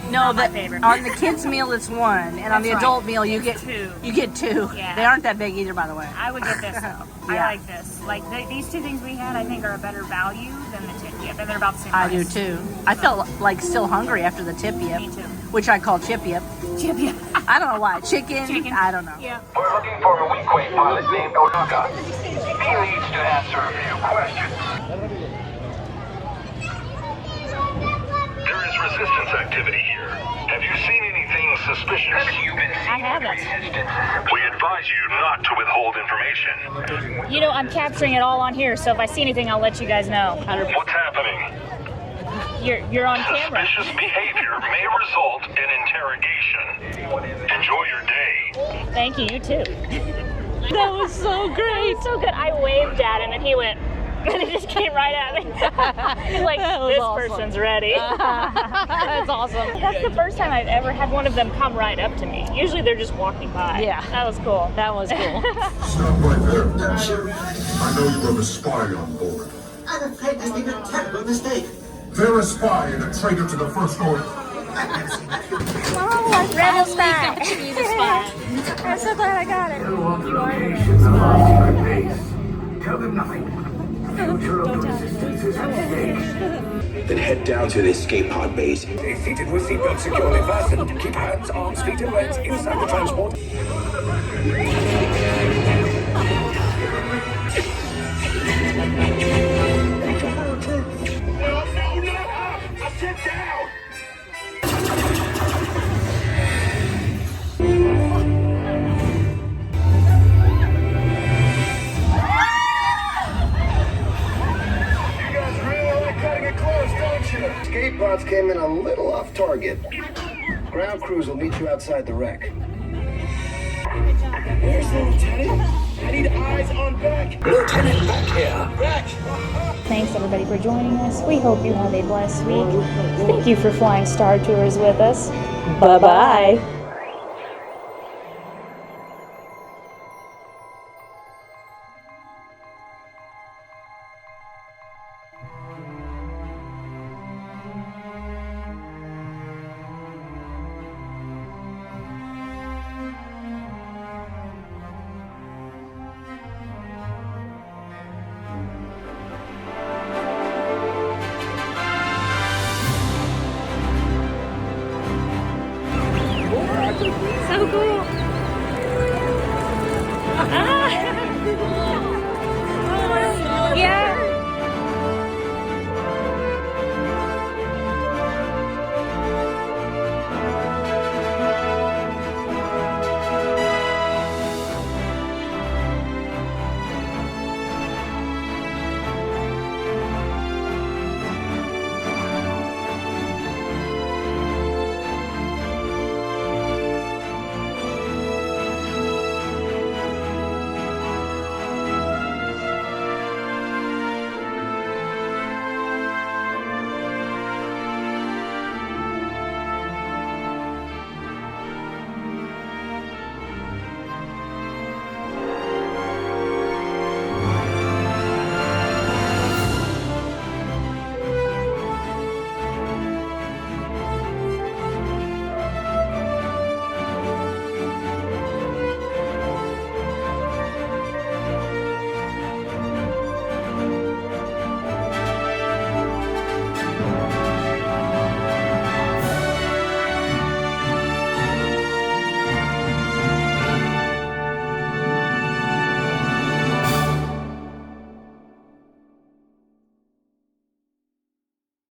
No, but favorite. on the kids' meal it's one, and on the adult meal you get two. You get two. Yeah. They aren't that big either, by the way. I would get this though. I like this. Like these two things we had, I think, are a better value than the tip-yip, and they're about the same price. I do too. I felt like still hungry after the tip-yip. Me too. Which I call chip-yip. Chip-yip. I don't know why. Chicken? I don't know. Yeah. We're looking for a weak-weight pilot named Otaka. He needs to answer a few questions. There is resistance activity here. Have you seen anything suspicious? I haven't. We advise you not to withhold information. You know, I'm capturing it all on here, so if I see anything, I'll let you guys know. What's happening? You're on camera. Suspicious behavior may result in interrogation. Enjoy your day. Thank you. You too. That was so great. So good. I waved at him, and he went. And he just came right at me. He's like, this person's ready. That's awesome. That's the first time I've ever had one of them come right up to me. Usually they're just walking by. Yeah. That was cool. That was cool. Stop right there, Dancer. I know you have a spy on board. I'm afraid there's been a terrible mistake. They're a spy and a traitor to the First Order. Oh, Rebel's back. I'm so glad I got it. Tell on the location of our secret base. Tell them nothing. Future of the resistance is at stake. Then head down to the escape pod base. Stay seated with seatbelts securely fastened. Keep hands, arms, feet, and legs inside the transport. Sit down! Escape pods came in a little off target. Ground crews will meet you outside the wreck. Where's the lieutenant? I need eyes on back. Lieutenant back here. Back! Thanks everybody for joining us. We hope you have a blessed week. Thank you for flying Star Tours with us. Bye-bye. So cool. Ah.